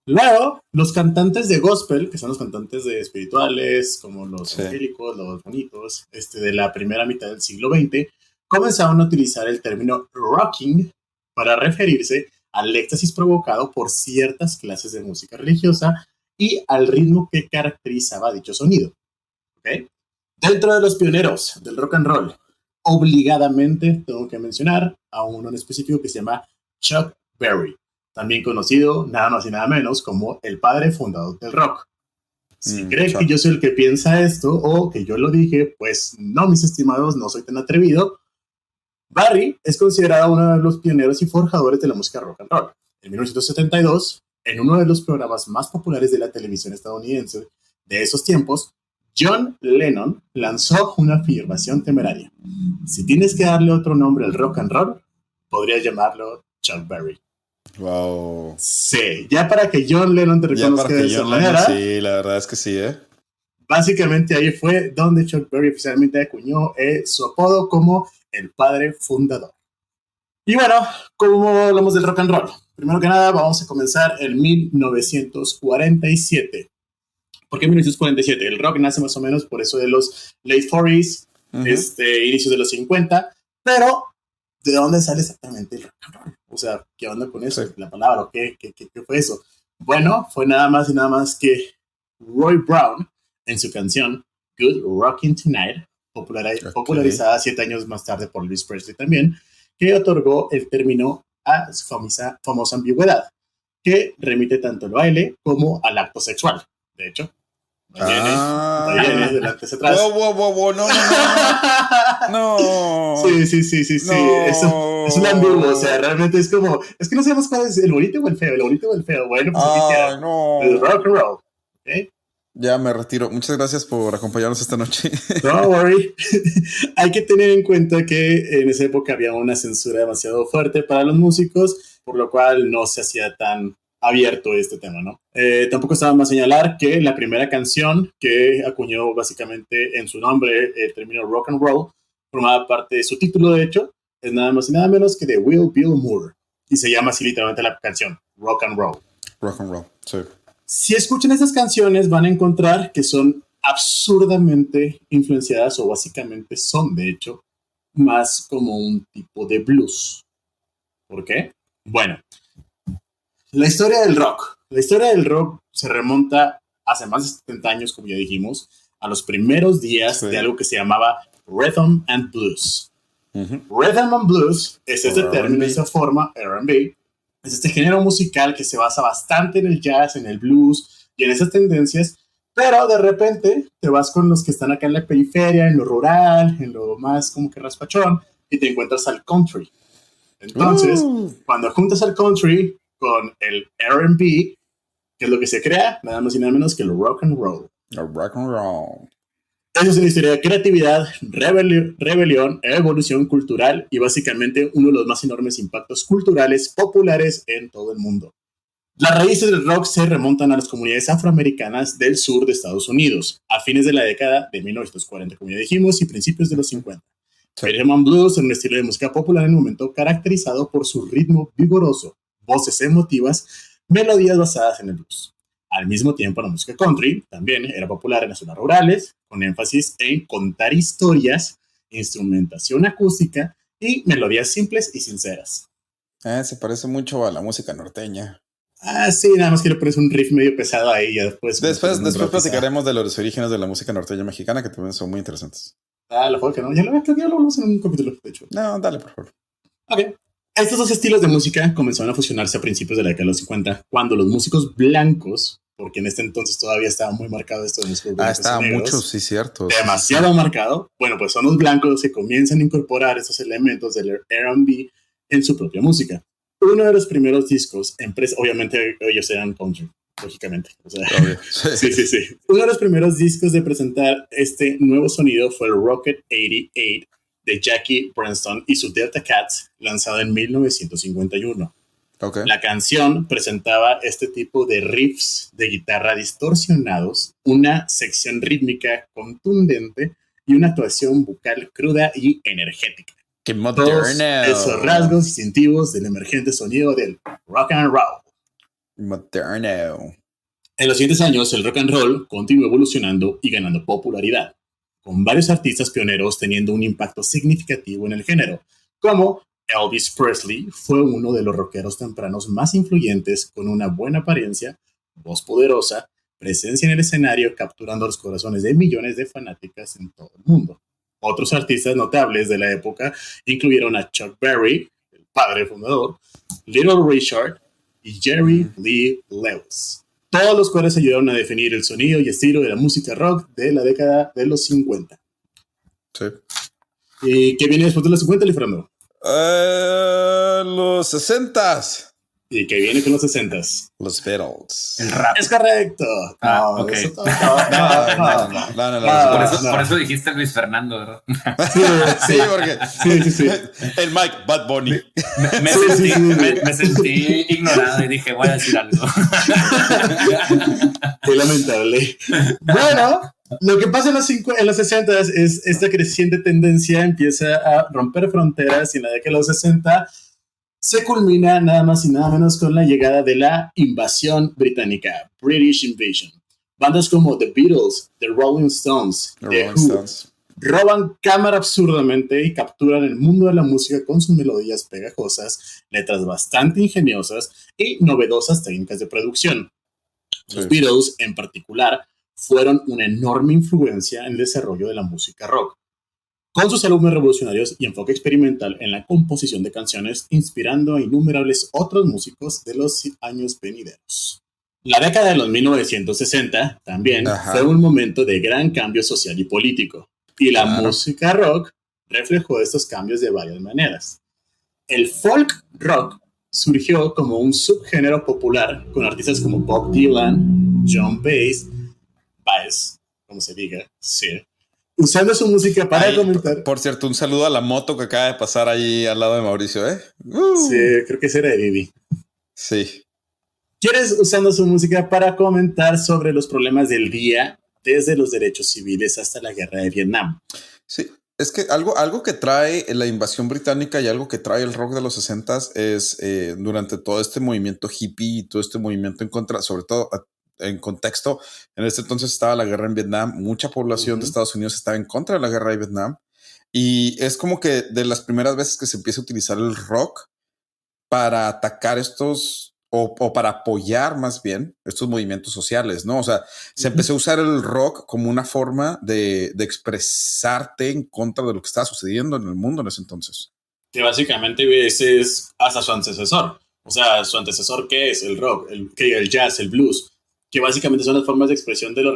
C: Luego, los cantantes de gospel, que son los cantantes de espirituales, como los evangélicos, los bonitos, de la primera mitad del siglo XX, comenzaron a utilizar el término rocking para referirse al éxtasis provocado por ciertas clases de música religiosa y al ritmo que caracterizaba dicho sonido. ¿Okay? Dentro de los pioneros del rock and roll, obligadamente tengo que mencionar a uno en específico que se llama Chuck Berry, también conocido nada más y nada menos como el padre fundador del rock. Si creen que yo soy el que piensa esto o que yo lo dije, pues no, mis estimados, no soy tan atrevido. Barry es considerado uno de los pioneros y forjadores de la música rock and roll. En 1972, en uno de los programas más populares de la televisión estadounidense de esos tiempos, John Lennon lanzó una afirmación temeraria. Si tienes que darle otro nombre al rock and roll, podrías llamarlo Chuck Berry.
A: Wow.
C: Sí, ya para que John Lennon te reconozca de esa manera.
A: Sí, la verdad es que sí,
C: Básicamente ahí fue donde Chuck Berry oficialmente acuñó su apodo como el padre fundador. Y bueno, como hablamos del rock and roll, primero que nada vamos a comenzar en 1947. ¿Por qué 1947? El rock nace más o menos por eso de los late 40s, inicios de los 50, pero ¿de dónde sale exactamente el rock and roll? O sea, ¿qué onda con eso? Sí. La palabra, ¿qué fue eso? Bueno, fue nada más y nada más que Roy Brown, en su canción Good Rockin' Tonight, popularizada 7 años más tarde por Elvis Presley también, que otorgó el término a su famosa ambigüedad, que remite tanto al baile como al acto sexual. De hecho, Ahí viene, delante hacia atrás.
A: Wow, no.
C: Sí. No. Eso es un ambiguo, o sea, realmente es como, es que no sabemos cuál es el bonito o el feo, Bueno, pues aquí queda.
A: No.
C: El rock and roll, ¿ok?
A: Ya me retiro. Muchas gracias por acompañarnos esta noche.
C: Don't worry. Hay que tener en cuenta que en esa época había una censura demasiado fuerte para los músicos, por lo cual no se hacía tan abierto este tema, ¿no? Tampoco estaba más señalar que la primera canción que acuñó básicamente en su nombre el término rock and roll formaba parte de su título, de hecho, es nada más y nada menos que de Will Bill Moore, y se llama así literalmente la canción, Rock and Roll.
A: Rock and roll, sí.
C: Si escuchan estas canciones van a encontrar que son absurdamente influenciadas, o básicamente son, de hecho, más como un tipo de blues. ¿Por qué? Bueno, la historia del rock. La historia del rock se remonta hace más de 70 años, como ya dijimos, a los primeros días de algo que se llamaba Rhythm and Blues. Rhythm and Blues es este término, esa forma, R&B, es este género musical que se basa bastante en el jazz, en el blues y en esas tendencias, pero de repente te vas con los que están acá en la periferia, en lo rural, en lo más como que raspachón, y te encuentras al country. Entonces, cuando juntas al country con el R&B, ¿qué es lo que se crea? Nada más y nada menos que el rock and roll.
A: El rock and roll.
C: Esa es una historia de creatividad, rebelión, evolución cultural y básicamente uno de los más enormes impactos culturales populares en todo el mundo. Las raíces del rock se remontan a las comunidades afroamericanas del sur de Estados Unidos, a fines de la década de 1940, como ya dijimos, y principios de los 50. Rhythm and Blues es un estilo de música popular en el momento caracterizado por su ritmo vigoroso, voces emotivas, melodías basadas en el blues. Al mismo tiempo, la música country también era popular en las zonas rurales, con énfasis en contar historias, instrumentación acústica y melodías simples y sinceras.
A: Se parece mucho a la música norteña.
C: Sí, nada más que le pones un riff medio pesado ahí. Después
A: platicaremos de los orígenes de la música norteña mexicana, que también son muy interesantes.
C: La que no, ya lo hablamos en un capítulo, de hecho.
A: No, dale, por favor.
C: Ok. Estos dos estilos de música comenzaron a fusionarse a principios de la década de los 50, cuando los músicos blancos, porque en este entonces todavía estaba muy marcado esto de músicos blancos.
A: Estaba mucho, sí, cierto.
C: Demasiado marcado. Bueno, pues son los blancos que comienzan a incorporar estos elementos del R&B en su propia música. Uno de los primeros discos, obviamente ellos eran country, lógicamente. O sea, sí. Uno de los primeros discos de presentar este nuevo sonido fue el Rocket 88 de Jackie Brenston y su Delta Cats, lanzado en 1951. Okay. La canción presentaba este tipo de riffs de guitarra distorsionados, una sección rítmica contundente y una actuación vocal cruda y energética.
A: ¡Qué moderno!
C: Todos esos rasgos distintivos del emergente sonido del rock and roll.
A: Moderno.
C: En los siguientes años, el rock and roll continuó evolucionando y ganando popularidad, con varios artistas pioneros teniendo un impacto significativo en el género, como Elvis Presley fue uno de los rockeros tempranos más influyentes, con una buena apariencia, voz poderosa, presencia en el escenario, capturando los corazones de millones de fanáticas en todo el mundo. Otros artistas notables de la época incluyeron a Chuck Berry, el padre fundador, Little Richard y Jerry Lee Lewis, todos los cuales ayudaron a definir el sonido y estilo de la música rock de la década de los 50.
A: Sí.
C: ¿Y qué viene después de los 50, Fernando?
A: Los 60s.
C: ¿Y qué viene con los 60s?
A: Los Beatles.
C: El rap. Es correcto.
D: Ok.
A: No.
D: Por eso dijiste Luis Fernando, ¿verdad?
A: Sí, porque sí. El Mike, Bad Bunny.
D: Me sentí ignorado y dije, voy a decir algo.
C: Qué lamentable. Bueno, lo que pasa en los 60 es esta creciente tendencia empieza a romper fronteras, y en la década de los 60 se culmina nada más y nada menos con la llegada de la invasión británica, British Invasion. Bandas como The Beatles, The Rolling Stones, The Who, roban cámara absurdamente y capturan el mundo de la música con sus melodías pegajosas, letras bastante ingeniosas y novedosas técnicas de producción. Los Beatles, en particular, fueron una enorme influencia en el desarrollo de la música rock, con sus álbumes revolucionarios y enfoque experimental en la composición de canciones, inspirando a innumerables otros músicos de los años venideros. La década de los 1960 también fue un momento de gran cambio social y político, y la música rock reflejó estos cambios de varias maneras. El folk rock surgió como un subgénero popular con artistas como Bob Dylan, John Baez, como se diga, sí, usando su música para comentar.
A: Por cierto, un saludo a la moto que acaba de pasar ahí al lado de Mauricio, ¿eh?
C: Sí, creo que ese era de Vivi.
A: Sí.
C: ¿Quieres usando su música para comentar sobre los problemas del día, desde los derechos civiles hasta la guerra de Vietnam?
A: Sí, es que algo que trae la invasión británica y algo que trae el rock de los 60s es durante todo este movimiento hippie y todo este movimiento en contra, sobre todo en contexto, en este entonces estaba la guerra en Vietnam, mucha población de Estados Unidos estaba en contra de la guerra de Vietnam y es como que de las primeras veces que se empieza a utilizar el rock para atacar estos o para apoyar más bien estos movimientos sociales, ¿no? O sea, se empezó a usar el rock como una forma de expresarte en contra de lo que estaba sucediendo en el mundo en ese entonces.
C: Que básicamente ese es hasta su antecesor. O sea, su antecesor, ¿qué es? El rock, el jazz, el blues, que básicamente son las formas de expresión de la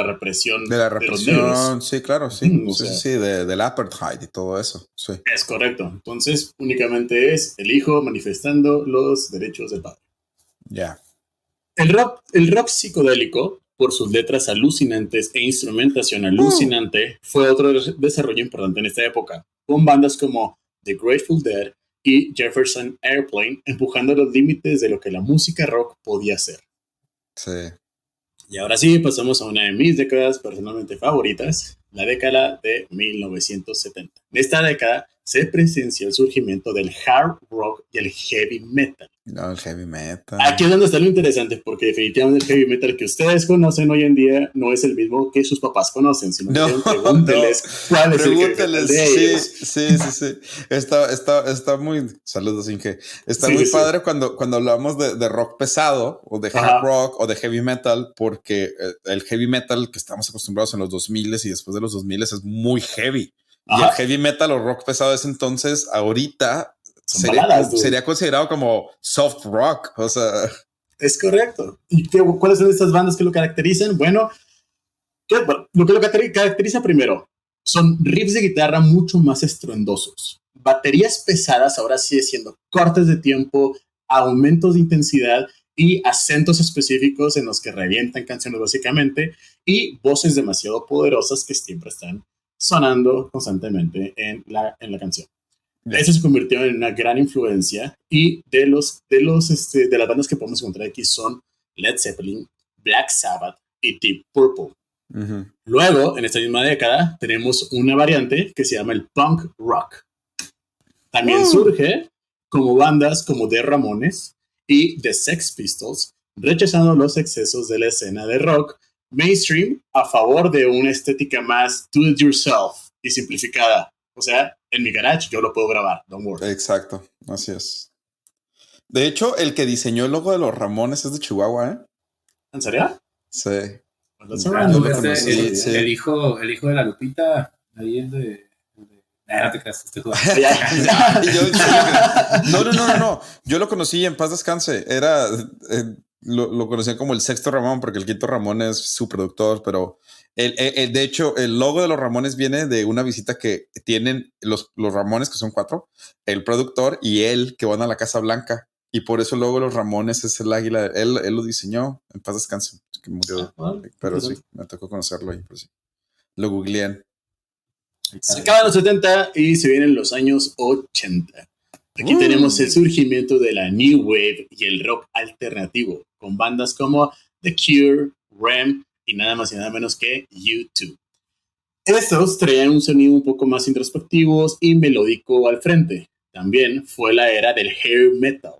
C: represión
A: de los negros. Sí, claro, sí. Sí, del apartheid y todo eso. Sí.
C: Es correcto. Entonces, únicamente es el hijo manifestando los derechos del padre.
A: Ya.
C: Yeah. El rock psicodélico, por sus letras alucinantes e instrumentación alucinante, fue otro desarrollo importante en esta época, con bandas como The Grateful Dead y Jefferson Airplane empujando los límites de lo que la música rock podía hacer.
A: Sí.
C: Y ahora sí, pasamos a una de mis décadas personalmente favoritas, la década de 1970. En esta década se presenció el surgimiento del hard rock y el heavy metal.
A: No, el heavy metal.
C: Aquí es donde está lo interesante, porque definitivamente el heavy metal que ustedes conocen hoy en día no es el mismo que sus papás conocen, sino que pregúnteles cuál es el heavy metal de ellos.
A: Sí. Está muy... Saludos, Inge. Está muy padre cuando hablamos de rock pesado, o de hard rock, o de heavy metal, porque el heavy metal que estamos acostumbrados en los 2000s y después de los 2000s es muy heavy. Y el heavy metal o rock pesado de ese entonces, ahorita sería considerado como soft rock. O sea,
C: es correcto. ¿Y cuáles son estas bandas que lo caracterizan? Bueno, lo que lo caracteriza primero son riffs de guitarra mucho más estruendosos, baterías pesadas, ahora sigue siendo cortes de tiempo, aumentos de intensidad y acentos específicos en los que revientan canciones básicamente, y voces demasiado poderosas que siempre están sonando constantemente en la canción. Eso se convirtió en una gran influencia, y de las bandas que podemos encontrar aquí son Led Zeppelin, Black Sabbath y Deep Purple. Luego, en esta misma década, tenemos una variante que se llama el punk rock. También surge como bandas como The Ramones y The Sex Pistols, rechazando los excesos de la escena de rock mainstream a favor de una estética más do it yourself y simplificada. O sea, en mi garage yo lo puedo grabar, don't worry.
A: Exacto, así es. De hecho, el que diseñó el logo de los Ramones es de Chihuahua, ¿eh?
C: ¿En serio?
A: Sí.
D: El hijo de la Lupita, ahí el de... No te creas, estoy jugando.
A: No. Yo lo conocí, en paz descanse. Era... Lo conocían como el sexto Ramón, porque el quinto Ramón es su productor, pero de hecho, el logo de los Ramones viene de una visita que tienen los Ramones, que son 4, el productor y él, que van a la Casa Blanca, y por eso el logo de los Ramones es el águila. Él lo diseñó, en paz descanse, que murió, pero sí, me tocó conocerlo ahí, pero sí. Lo googlean.
C: Se acaban los 70 y se vienen los años 80. Aquí tenemos el surgimiento de la New Wave y el rock alternativo, con bandas como The Cure, R.E.M. y nada más y nada menos que U2. Estos traían un sonido un poco más introspectivos y melódico al frente. También fue la era del hair metal,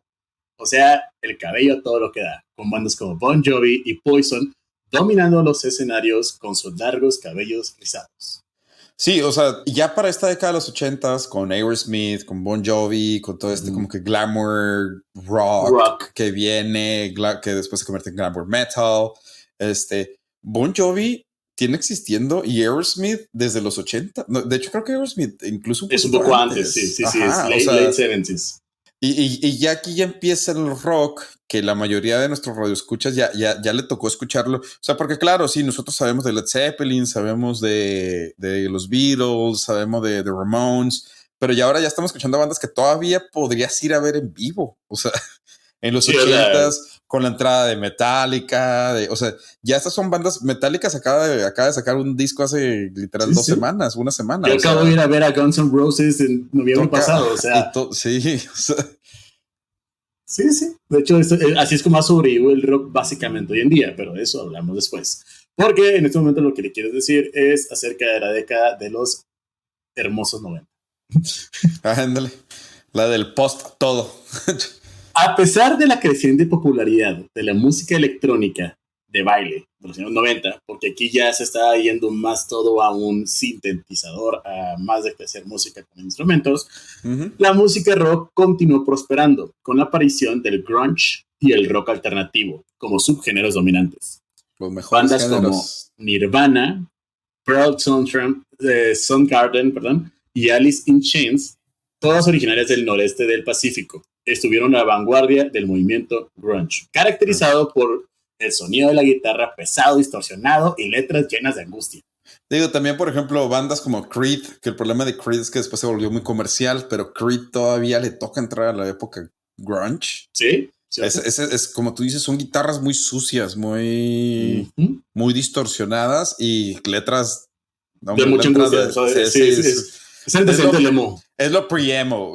C: o sea, el cabello a todo lo que da, con bandas como Bon Jovi y Poison dominando los escenarios con sus largos cabellos rizados.
A: Sí, o sea, ya para esta década de los 80s, con Aerosmith, con Bon Jovi, con todo este como que glamour rock que viene, que después se convierte en glamour metal. Bon Jovi tiene existiendo y Aerosmith desde los 80. No, de hecho, creo que Aerosmith incluso
C: es un poco antes. Sí, es late 70s.
A: Y ya aquí ya empieza el rock, que la mayoría de nuestros radioescuchas ya le tocó escucharlo. O sea, porque claro, sí, nosotros sabemos de Led Zeppelin, sabemos de los Beatles, sabemos de Ramones, pero ya ahora ya estamos escuchando bandas que todavía podrías ir a ver en vivo. O sea, en los 80s, con la entrada de Metallica, o sea, ya estas son bandas. Metallicas acaba de sacar un disco hace literal semanas, una semana.
C: Yo acabo de ir a ver a Guns N' Roses en noviembre pasado, o sea.
A: Sí, o sea.
C: Sí. De hecho, así es como ha sobrevivido el rock básicamente hoy en día, pero de eso hablamos después. Porque en este momento lo que le quiero decir es acerca de la década de los hermosos 90.
A: Ándale, la del post todo.
C: A pesar de la creciente popularidad de la música electrónica de baile de los años 90, porque aquí ya se está yendo más todo a un sintetizador, a más de que hacer música con instrumentos, la música rock continuó prosperando con la aparición del grunge y el rock alternativo como subgéneros dominantes.
A: Los mejores
C: bandas
A: géneros
C: como Nirvana, Pearl Soundgarden, y Alice in Chains, todas originarias del noreste del Pacífico, estuvieron a la vanguardia del movimiento grunge, caracterizado por el sonido de la guitarra pesado, distorsionado y letras llenas de angustia.
A: Digo, también, por ejemplo, bandas como Creed, que el problema de Creed es que después se volvió muy comercial, pero Creed todavía le toca entrar a la época grunge.
C: Sí.
A: Es como tú dices, son guitarras muy sucias, muy distorsionadas y letras
C: de mucha angustia. Es el deseo del emo.
A: Es lo pre-emo.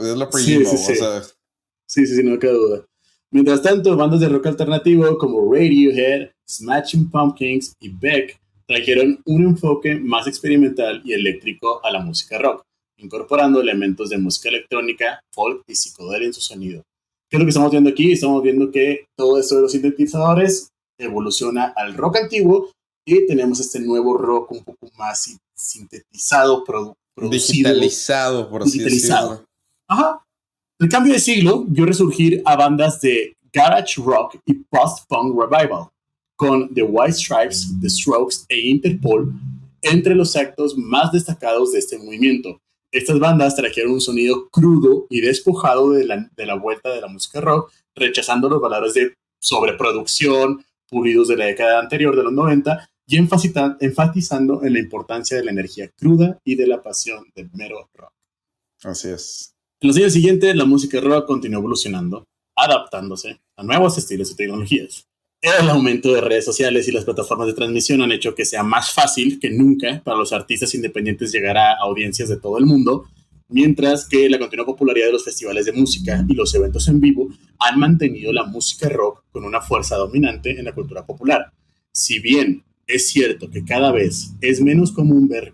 C: Sí, no queda duda. Mientras tanto, bandas de rock alternativo como Radiohead, Smashing Pumpkins y Beck trajeron un enfoque más experimental y eléctrico a la música rock, incorporando elementos de música electrónica, folk y psicodelia en su sonido. ¿Qué es lo que estamos viendo aquí? Estamos viendo que todo esto de los sintetizadores evoluciona al rock antiguo y tenemos este nuevo rock un poco más sintetizado, producido.
A: Digitalizado, por así decirlo.
C: Ajá. El cambio de siglo vio resurgir a bandas de garage rock y post-punk revival, con The White Stripes, The Strokes e Interpol entre los actos más destacados de este movimiento. Estas bandas trajeron un sonido crudo y despojado de la vuelta de la música rock, rechazando los valores de sobreproducción pulidos de la década anterior de los 90 y enfatizando en la importancia de la energía cruda y de la pasión del mero rock.
A: Así es.
C: En los años siguientes, la música rock continuó evolucionando, adaptándose a nuevos estilos y tecnologías. El aumento de redes sociales y las plataformas de transmisión han hecho que sea más fácil que nunca para los artistas independientes llegar a audiencias de todo el mundo, mientras que la continua popularidad de los festivales de música y los eventos en vivo han mantenido la música rock con una fuerza dominante en la cultura popular. Si bien es cierto que cada vez es menos común ver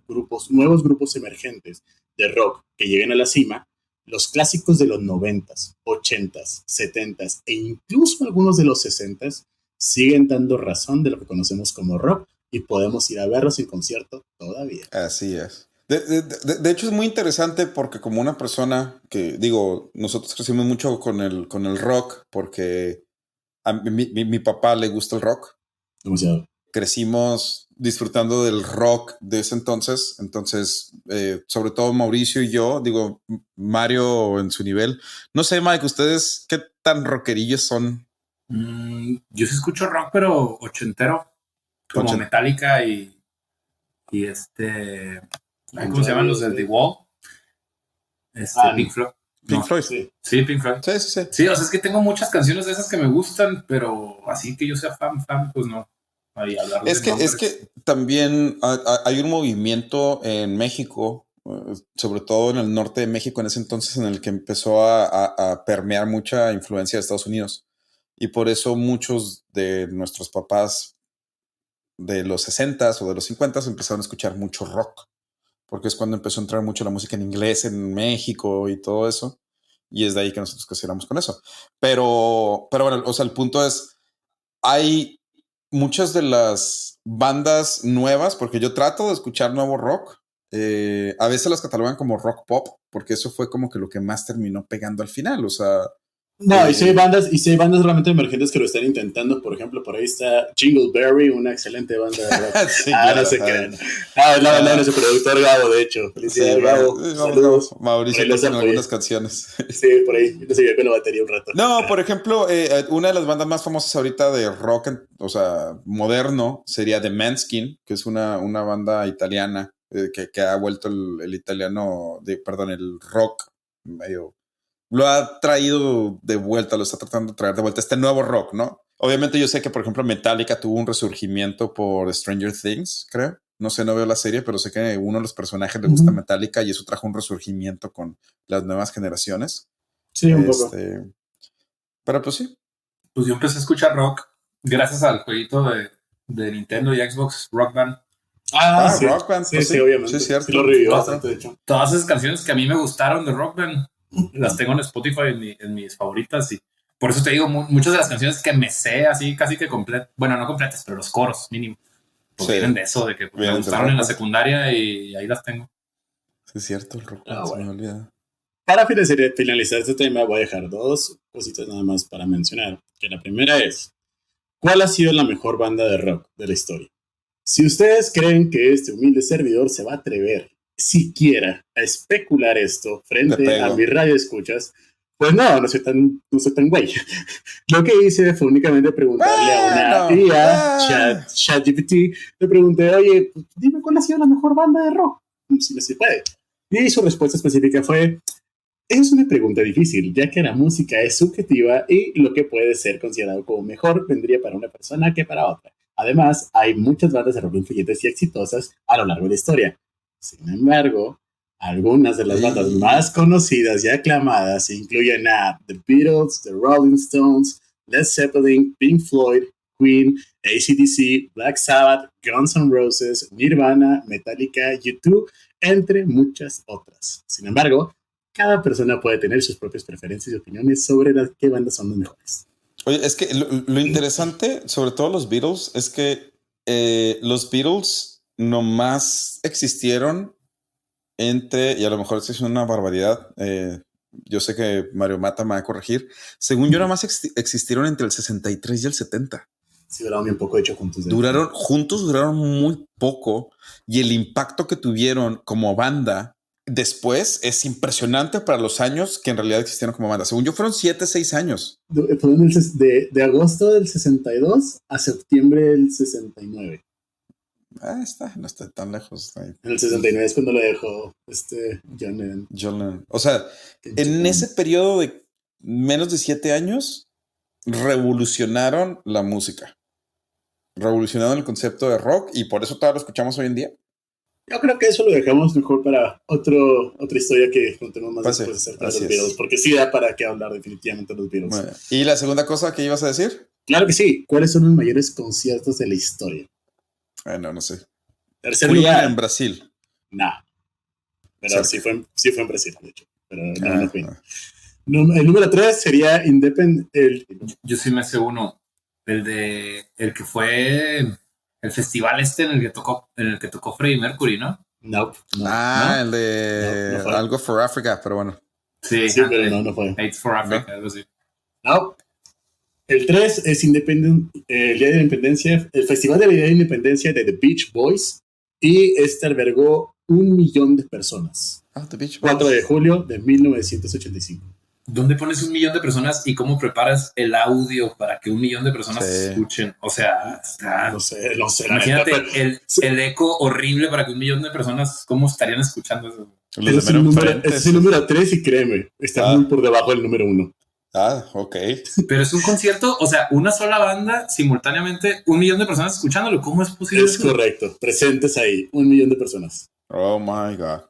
C: nuevos grupos emergentes de rock que lleguen a la cima, los clásicos de los 90s, 80s, 70s e incluso algunos de los 60s siguen dando razón de lo que conocemos como rock y podemos ir a verlos en concierto todavía.
A: Así es. De hecho es muy interesante porque como una persona que, digo, nosotros crecimos mucho con el rock porque a mi papá le gusta el rock.
C: Demasiado.
A: Crecimos disfrutando del rock de ese entonces, sobre todo Mauricio y yo, digo, Mario en su nivel. No sé, Mike, ¿ustedes qué tan rockerillos son?
D: Yo sí escucho rock, pero ochentero, como Metallica y ¿cómo se llaman los del The Wall? Pink Floyd.
A: Pink Floyd.
D: Sí, Pink Floyd.
A: Sí.
D: Sí, o sea, es que tengo muchas canciones de esas que me gustan, pero así que yo sea fan, pues no.
A: Es que también hay un movimiento en México, sobre todo en el norte de México en ese entonces, en el que empezó a permear mucha influencia de Estados Unidos. Y por eso muchos de nuestros papás de los 60s o de los 50s empezaron a escuchar mucho rock, porque es cuando empezó a entrar mucho la música en inglés en México y todo eso. Y es de ahí que nosotros creciéramos con eso. Pero bueno, o sea, el punto es, hay muchas de las bandas nuevas, porque yo trato de escuchar nuevo rock, a veces las catalogan como rock pop, porque eso fue como que lo que más terminó pegando al final. O sea,
C: No, y si hay bandas realmente emergentes que lo están intentando. Por ejemplo, por ahí está Jingleberry, una excelente banda de rock.
A: Sí, claro,
C: no sé qué. Es la banda de nuestro productor Gabo, de hecho. Felicidades, Gabo.
A: Saludos. Mauricio
C: toca
A: en algunas canciones.
C: Sí, por ahí. Yo seguía con la batería un rato.
A: No, por ejemplo, una de las bandas más famosas ahorita de rock, o sea, moderno, sería The Manskin, que es una banda italiana que ha vuelto el italiano, perdón, el rock medio. Lo ha traído de vuelta, lo está tratando de traer de vuelta, este nuevo rock, ¿no? Obviamente yo sé que, por ejemplo, Metallica tuvo un resurgimiento por Stranger Things, creo. No sé, no veo la serie, pero sé que uno de los personajes le gusta Metallica y eso trajo un resurgimiento con las nuevas generaciones.
C: Sí, un poco.
A: Pero pues sí.
D: Pues yo empecé a escuchar rock gracias al jueguito de Nintendo y Xbox, Rock Band.
C: Sí.
A: Rock Band,
C: sí, obviamente.
A: Sí, es cierto.
C: Sí, lo revivió bastante, de hecho.
D: Todas esas canciones que a mí me gustaron de Rock Band las tengo en Spotify en mis favoritas y por eso te digo, muchas de las canciones que me sé así casi que completas, bueno, no completas, pero los coros mínimo, pues vienen de eso, de que me gustaron en la secundaria y ahí las tengo.
A: Sí, es cierto, el rock se me olvida.
C: Para finalizar este tema voy a dejar dos cositas nada más para mencionar, que la primera es, ¿cuál ha sido la mejor banda de rock de la historia? Si ustedes creen que este humilde servidor se va a atrever siquiera a especular esto frente a mi radio escuchas, pues no soy tan güey. Lo que hice fue únicamente preguntarle a una IA, ChatGPT, le pregunté, oye, dime cuál ha sido la mejor banda de rock, si se puede. Y su respuesta específica fue, es una pregunta difícil, ya que la música es subjetiva y lo que puede ser considerado como mejor vendría para una persona que para otra. Además, hay muchas bandas de rock influyentes y exitosas a lo largo de la historia. Sin embargo, algunas de las bandas más conocidas y aclamadas incluyen a The Beatles, The Rolling Stones, Led Zeppelin, Pink Floyd, Queen, AC/DC, Black Sabbath, Guns N' Roses, Nirvana, Metallica, U2, entre muchas otras. Sin embargo, cada persona puede tener sus propias preferencias y opiniones sobre qué bandas son las mejores.
A: Oye, es que lo interesante, sobre todo los Beatles, es que los Beatles nomás existieron y a lo mejor esto es una barbaridad, yo sé que Mario Mata me va a corregir, según yo nomás existieron entre el 63 y el 70.
C: Sí, duraron bien poco, de hecho, juntos.
A: Duraron muy poco y el impacto que tuvieron como banda después es impresionante para los años que en realidad existieron como banda. Según yo fueron 7-6 años.
C: Fueron de agosto del 62 a septiembre del 69.
A: No está tan lejos.
C: En el 69 es cuando lo dejó John
A: Lennon. O sea, en ese periodo de menos de 7 años revolucionaron la música. Revolucionaron el concepto de rock y por eso todavía lo escuchamos hoy en día.
C: Yo creo que eso lo dejamos mejor para otra historia que contemos más después acerca de los Beatles, porque sí da para qué hablar definitivamente de los Beatles.
A: Bueno, ¿y la segunda cosa que ibas a decir?
C: Claro que sí. ¿Cuáles son los mayores conciertos de la historia?
A: Bueno, no sé.
C: Tercer lugar.
A: En Brasil.
C: No. Pero sí fue en Brasil, de hecho. Pero no fue. El número 3 sería Independent.
D: Yo sí me sé uno. El que fue el festival en el que tocó Freddie Mercury, ¿no?
C: No.
A: El de algo for Africa, pero bueno.
C: Sí, pero no fue.
D: AIDS for Africa, algo así.
C: No. El 3 es el Día de la Independencia, el Festival de la Día de Independencia de The Beach Boys, y albergó 1 millón de personas.
A: The Beach Boys.
C: 4 de julio de 1985.
D: ¿Dónde pones 1 millón de personas y cómo preparas el audio para que 1 millón de personas escuchen? O sea,
C: No sé.
D: Imagínate el eco horrible para que 1 millón de personas, ¿cómo estarían escuchando eso?
C: Ese es el número 3 y créeme, está muy por debajo del número 1.
A: Ok.
D: Pero es un concierto, o sea, una sola banda simultáneamente, 1 millón de personas escuchándolo. ¿Cómo es posible?
C: Es correcto, presentes ahí, 1 millón de personas.
A: Oh my God.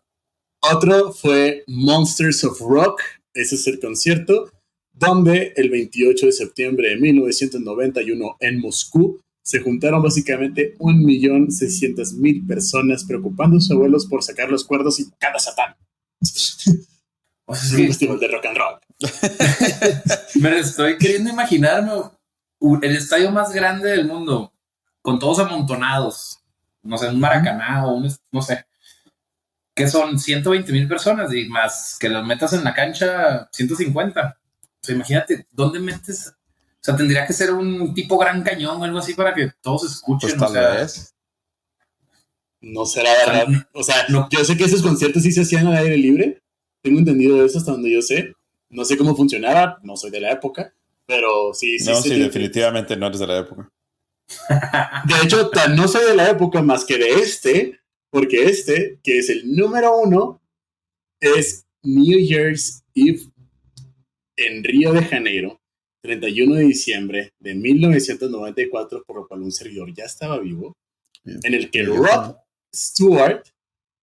C: Otro fue Monsters of Rock. Ese es el concierto donde el 28 de septiembre de 1991 en Moscú se juntaron básicamente 1.600.000 personas preocupando a sus abuelos por sacar los cuerdos y cada satán.
D: O sea,
C: es un festival de rock and roll.
D: Me estoy queriendo imaginarme el estadio más grande del mundo, con todos amontonados, no sé, un Maracaná o no sé, que son 120,000 personas y más que los metas en la cancha 150. sea, imagínate, ¿dónde metes? O sea, tendría que ser un tipo Gran Cañón o algo así para que todos escuchen.
A: Pues tal vez.
C: No será verdad. O sea, yo sé que esos conciertos sí se hacían al aire libre. Tengo entendido eso hasta donde yo sé. No sé cómo funcionaba, no soy de la época, pero sí.
A: No, sí, definitivamente no eres de la época.
C: De hecho, no soy de la época más que de porque que es el número 1, es New Year's Eve en Río de Janeiro, 31 de diciembre de 1994, por lo cual un servidor ya estaba vivo, en el que Rod Stewart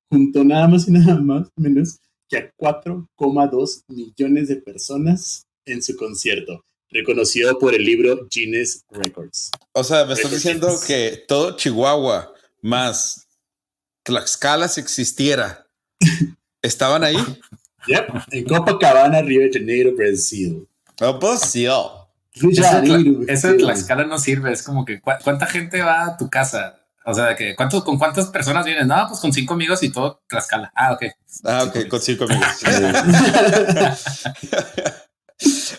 C: juntó nada más y nada más menos que a 4,2 millones de personas en su concierto, reconocido por el libro Guinness Records.
A: O sea, me estás diciendo que todo Chihuahua más Tlaxcala, si existiera, ¿estaban ahí?
C: Yep, en Copacabana, Río de Janeiro, Brasil.
A: Oh, pues sí.
D: Eso de Tlaxcala no sirve. Es como que ¿cuánta gente va a tu casa? O sea, que ¿con cuántas personas vienes? No, pues con 5 amigos y todo Tlaxcala.
A: Ok, con 5 amigos.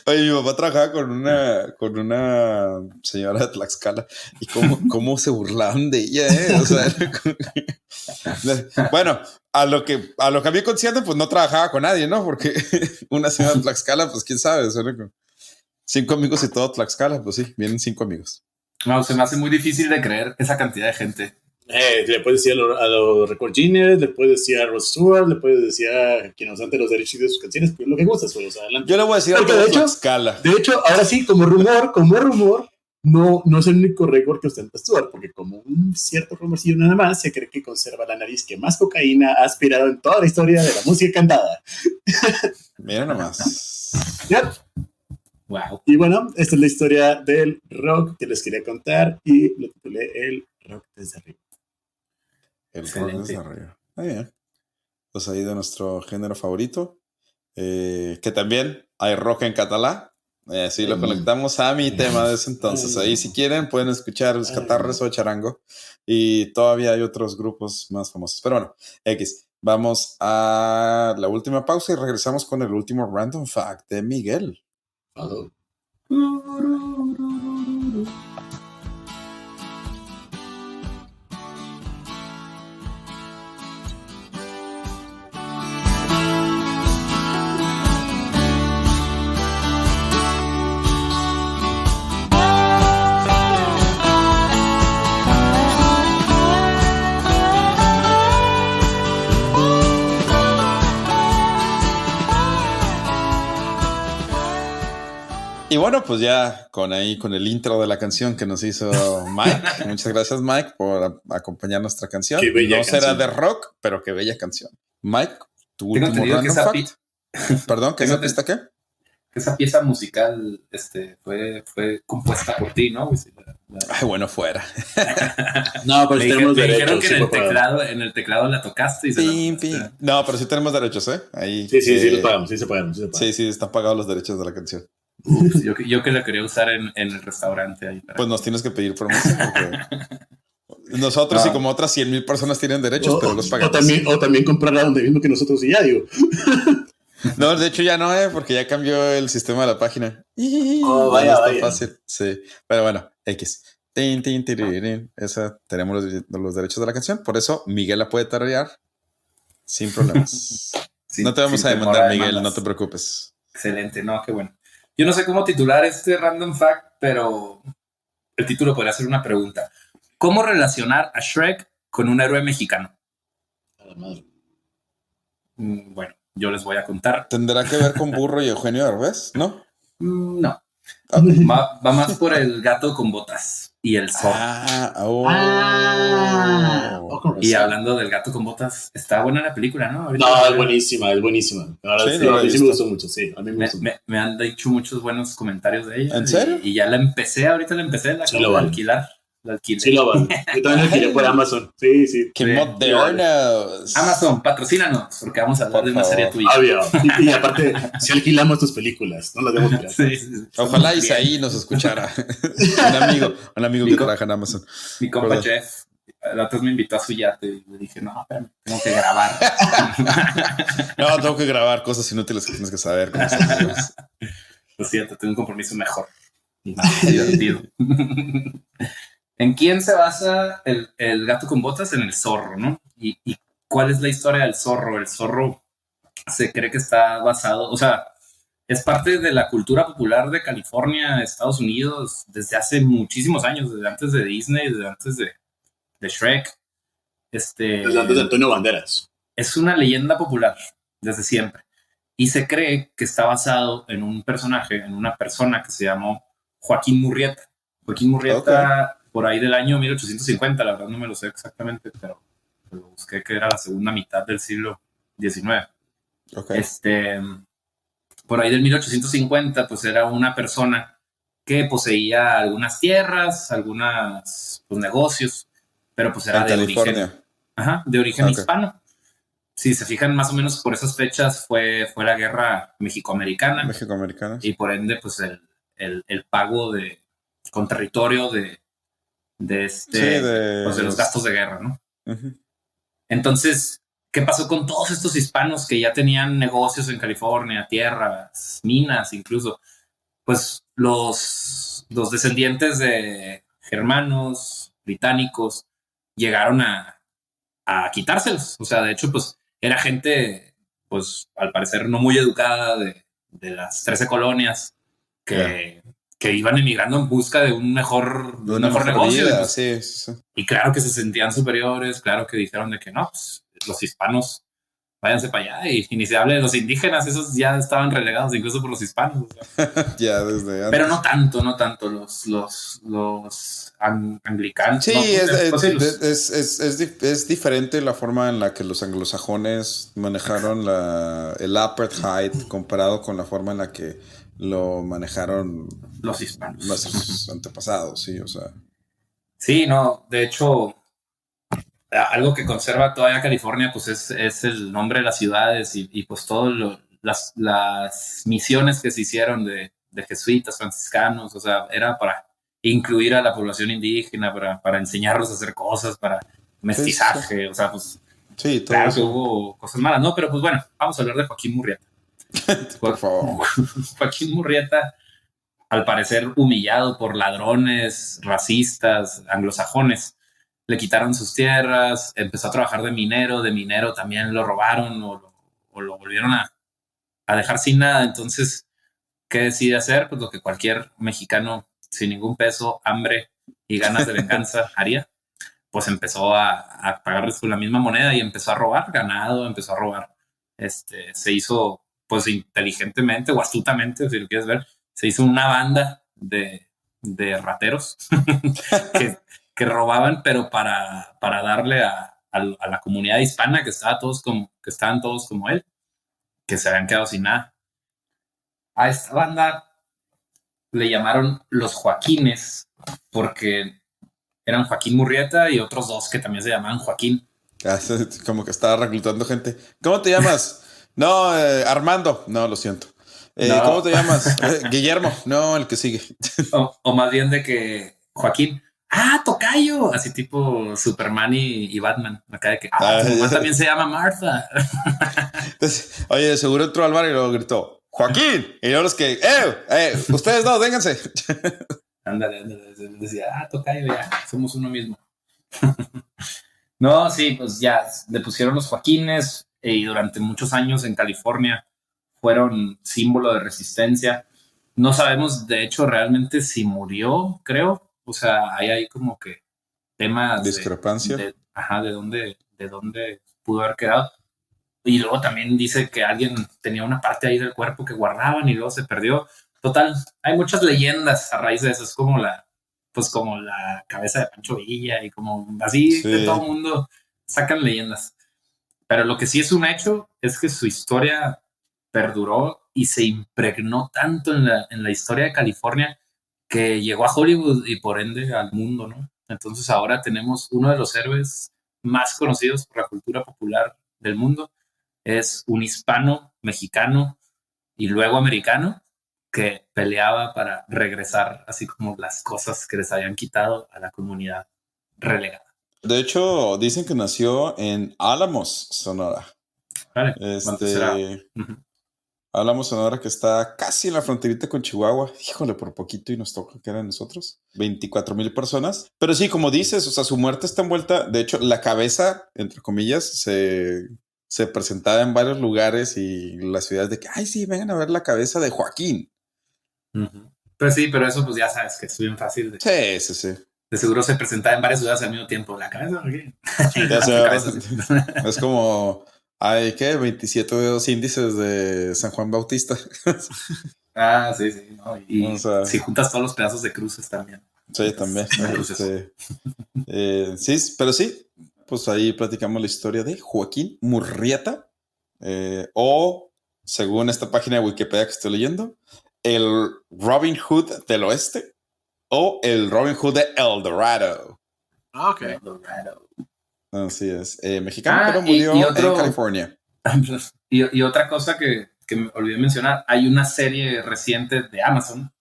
A: Oye, mi papá trabajaba con una señora de Tlaxcala y cómo se burlaban de ella, O sea, bueno, a lo que a mí consciente, pues no trabajaba con nadie, ¿no? Porque una señora de Tlaxcala, pues quién sabe, o sea, 5 amigos y todo Tlaxcala, pues sí, vienen 5 amigos.
D: No, se me hace muy difícil de creer esa cantidad de gente.
C: Le puedes decir a los Record Guinness, le puedes decir a Rod Stewart, le puedes decir a quien nos ante los derechos de sus canciones, pues lo que gustas, pues adelante.
A: Yo le voy a decir a todo Tlaxcala.
C: De hecho, ahora sí, como rumor, no es el único récord que ostenta Stewart, porque como un cierto rumorcillo nada más, se cree que conserva la nariz que más cocaína ha aspirado en toda la historia de la música cantada.
A: Mira nomás.
C: Yep.
D: Wow.
C: Y bueno, esta es la historia del rock que les quería contar y lo titulé El Rock desde arriba.
A: El rock desde arriba. Bien. Pues ahí de nuestro género favorito, que también hay rock en catalán. Así lo conectamos a mi tema de ese entonces. Ahí si quieren pueden escuchar los catarres o charango. Y todavía hay otros grupos más famosos. Pero bueno, X. Vamos a la última pausa y regresamos con el último random fact de Miguel.
C: Hello.
A: Y bueno, pues ya con el intro de la canción que nos hizo Mike. Muchas gracias, Mike, por acompañar nuestra canción. No será de rock, pero qué bella canción. Mike, tu último random fact. Perdón, ¿qué esa pista qué?
D: Esa pieza musical fue compuesta por ti, ¿no?
A: Ay, bueno, fuera.
C: No, pero tenemos derechos.
D: Dijeron que en el teclado la tocaste y
A: No, pero sí tenemos derechos, ¿eh? Ahí,
C: sí, lo pagamos, sí se pagan.
A: Sí, están pagados los derechos de la canción.
D: Uf, yo que la quería usar en el restaurante ahí.
A: Pues nos tienes que pedir permiso porque nosotros y como otras 100,000 personas tienen derechos, pero los pagamos.
C: O también comprarla donde mismo que nosotros y ya, digo.
A: No, de hecho ya no, porque ya cambió el sistema de la página.
C: Vaya.
A: Fácil. Sí, pero bueno, X. Esa tenemos los derechos de la canción, por eso Miguel la puede tararear sin problemas. No te vamos a demandar, Miguel, no te preocupes.
D: Excelente, no, qué bueno. Yo no sé cómo titular este random fact, pero el título podría ser una pregunta. ¿Cómo relacionar a Shrek con un héroe mexicano?
C: A la madre.
D: Bueno, yo les voy a contar.
A: ¿Tendrá que ver con Burro y Eugenio Derbez? ¿No?
D: No.
A: Okay.
D: Va más por el gato con botas y el zorro. Y hablando del gato con botas, está buena la película, ¿no?
C: No, es buenísima. Ahora sí, a mí sí me gustó mucho, sí. A mí
D: me han dicho muchos buenos comentarios de ella.
A: ¿En serio?
D: Y ya la empecé, la acabo de alquilar.
C: Sí, lo vale. Yo también lo alquilé por Amazon. Sí.
A: ¡Qué modernos!
D: Amazon, patrocínanos, porque vamos a hablar de una serie tuya.
C: Obvio. Y aparte, si alquilamos tus películas, no las demos piratas.
D: Sí.
A: Ojalá Isaí nos escuchara. un amigo que trabaja en Amazon.
D: Mi compa Jeff, la otra me invitó a su yate y le dije, no, espérame, tengo que grabar.
A: No, tengo que grabar cosas inútiles que tienes que saber.
D: Lo siento, tengo un compromiso mejor y más divertido. ¿En quién se basa el gato con botas? En el zorro, ¿no? ¿Y cuál es la historia del zorro? El zorro se cree que está basado, o sea, es parte de la cultura popular de California, Estados Unidos, desde hace muchísimos años, desde antes de Disney, desde antes de Shrek.
C: Desde antes de Antonio Banderas.
D: Es una leyenda popular desde siempre. Y se cree que está basado en un personaje, en una persona que se llamó Joaquín Murrieta. Joaquín Murrieta, por ahí del año 1850, la verdad no me lo sé exactamente, pero lo busqué, que era la segunda mitad del siglo XIX. Por ahí del 1850, pues era una persona que poseía algunas tierras, algunos negocios, pero pues era de origen hispano. Si se fijan, más o menos por esas fechas fue la guerra México-Americana. Y por ende, pues el pago con territorio de los gastos de guerra, ¿no? Uh-huh. Entonces, ¿qué pasó con todos estos hispanos que ya tenían negocios en California, tierras, minas incluso? Pues los descendientes de germanos, británicos, llegaron a quitárselos. O sea, de hecho, pues era gente, pues al parecer no muy educada de las 13 colonias que iban emigrando en busca de un mejor negocio.
A: Vida, pues, sí.
D: Y claro que se sentían superiores, claro que dijeron de que no, pues, los hispanos váyanse para allá, y ni se hable de los indígenas, esos ya estaban relegados incluso por los hispanos. O sea.
A: Ya desde antes.
D: Pero no tanto los anglicanos.
A: Sí, es diferente la forma en la que los anglosajones manejaron el apartheid comparado con la forma en la que lo manejaron
D: los hispanos,
A: nuestros antepasados, sí, o sea.
D: Sí, no, de hecho, algo que conserva todavía California, pues es el nombre de las ciudades y pues todas las misiones que se hicieron de jesuitas, franciscanos, o sea, era para incluir a la población indígena, para enseñarlos a hacer cosas, para mestizaje, o sea, pues
A: sí,
D: claro que hubo cosas malas, ¿no? Pero pues bueno, vamos a hablar de Joaquín Murrieta.
A: Por favor.
D: Joaquín Murrieta, al parecer humillado por ladrones, racistas, anglosajones, le quitaron sus tierras, empezó a trabajar de minero también lo robaron o lo volvieron a dejar sin nada. Entonces, ¿qué decide hacer? Pues lo que cualquier mexicano sin ningún peso, hambre y ganas de venganza haría. Pues empezó a pagarles con la misma moneda y empezó a robar ganado, empezó a robar. Se hizo, pues inteligentemente o astutamente, si lo quieres ver, se hizo una banda de rateros que robaban, pero para darle a la comunidad hispana que estaban todos como él, que se habían quedado sin nada. A esta banda le llamaron los Joaquines porque eran Joaquín Murrieta y otros dos que también se llamaban Joaquín.
A: Como que estaba reclutando gente. ¿Cómo te llamas? No, Armando. No, lo siento. No. ¿Cómo te llamas? Guillermo. No, el que sigue.
D: o más bien de que Joaquín. ¡Ah, tocayo! Así tipo Superman y Batman. Acá de que tu mamá también se llama Martha.
A: Entonces, oye, seguro entró al bar y luego gritó ¡Joaquín! Y luego los que ustedes dos, vénganse.
D: Ándale. Decía, tocayo, ya, somos uno mismo. No, sí, pues ya le pusieron los Joaquines y durante muchos años en California fueron símbolo de resistencia. No sabemos, de hecho, realmente si murió, creo. O sea, hay como que temas
A: discrepancia
D: de dónde pudo haber quedado. Y luego también dice que alguien tenía una parte ahí del cuerpo que guardaban y luego se perdió. Total, hay muchas leyendas a raíz de eso. Es como la cabeza de Pancho Villa y como así de todo el mundo sacan leyendas. Pero lo que sí es un hecho es que su historia perduró y se impregnó tanto en la historia de California que llegó a Hollywood y por ende al mundo, ¿no? Entonces ahora tenemos uno de los héroes más conocidos por la cultura popular del mundo. Es un hispano, mexicano y luego americano que peleaba para regresar así como las cosas que les habían quitado a la comunidad relegada.
A: De hecho, dicen que nació en Álamos, Sonora.
D: Vale, ¿cuánto será? Uh-huh.
A: Hablamos Sonora, que está casi en la fronterita con Chihuahua. Híjole, por poquito y nos toca que eran nosotros. 24,000 personas. Pero sí, como dices, o sea, su muerte está envuelta. De hecho, la cabeza, entre comillas, se presentaba en varios lugares y las ciudades de que, ay, sí, vengan a ver la cabeza de Joaquín.
D: Pues sí, pero eso pues ya sabes que es bien fácil.
A: Sí.
D: De seguro se presentaba en varias ciudades al mismo tiempo. La cabeza, ¿qué?
A: Es como, hay que 27 dedos índices de San Juan Bautista.
D: Sí, ¿no? Y
A: o sea,
D: si juntas todos los pedazos de cruces también.
A: Sí, también. Sí, pero sí, pues ahí platicamos la historia de Joaquín Murrieta, o según esta página de Wikipedia que estoy leyendo, el Robin Hood del Oeste o el Robin Hood de El Dorado.
C: Ok.
D: El Dorado.
A: Así es. Mexicano, pero murió en California.
D: Y otra cosa que me olvidé mencionar, hay una serie reciente de Amazon,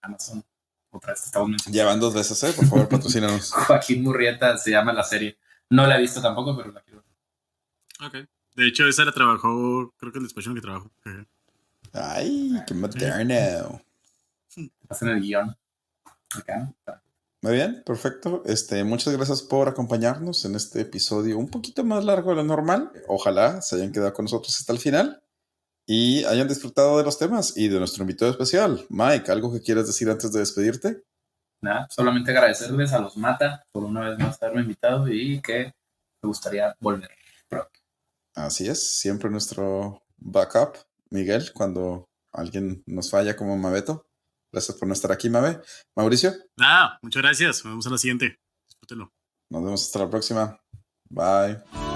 D: otra vez estamos mencionando.
A: Ya van 2 veces, por favor, patrocínanos.
D: Joaquín Murrieta se llama la serie. No la he visto tampoco, pero la quiero ver.
C: Ok. De hecho, esa la trabajó, creo que el despacho en el que trabajó.
A: Ay, qué moderno.
D: Hacen el guión. Acá.
A: Muy bien, perfecto. Muchas gracias por acompañarnos en este episodio un poquito más largo de lo normal. Ojalá se hayan quedado con nosotros hasta el final y hayan disfrutado de los temas y de nuestro invitado especial. Mike, ¿algo que quieras decir antes de despedirte?
D: Nada, solamente agradecerles a los Mata por una vez más haberme invitado y que me gustaría volver pronto.
A: Así es, siempre nuestro backup, Miguel, cuando alguien nos falla como Mabeto. Gracias por no estar aquí, Mabe. Mauricio.
C: Muchas gracias. Nos vemos a la siguiente. Disfrútenlo.
A: Nos vemos hasta la próxima. Bye.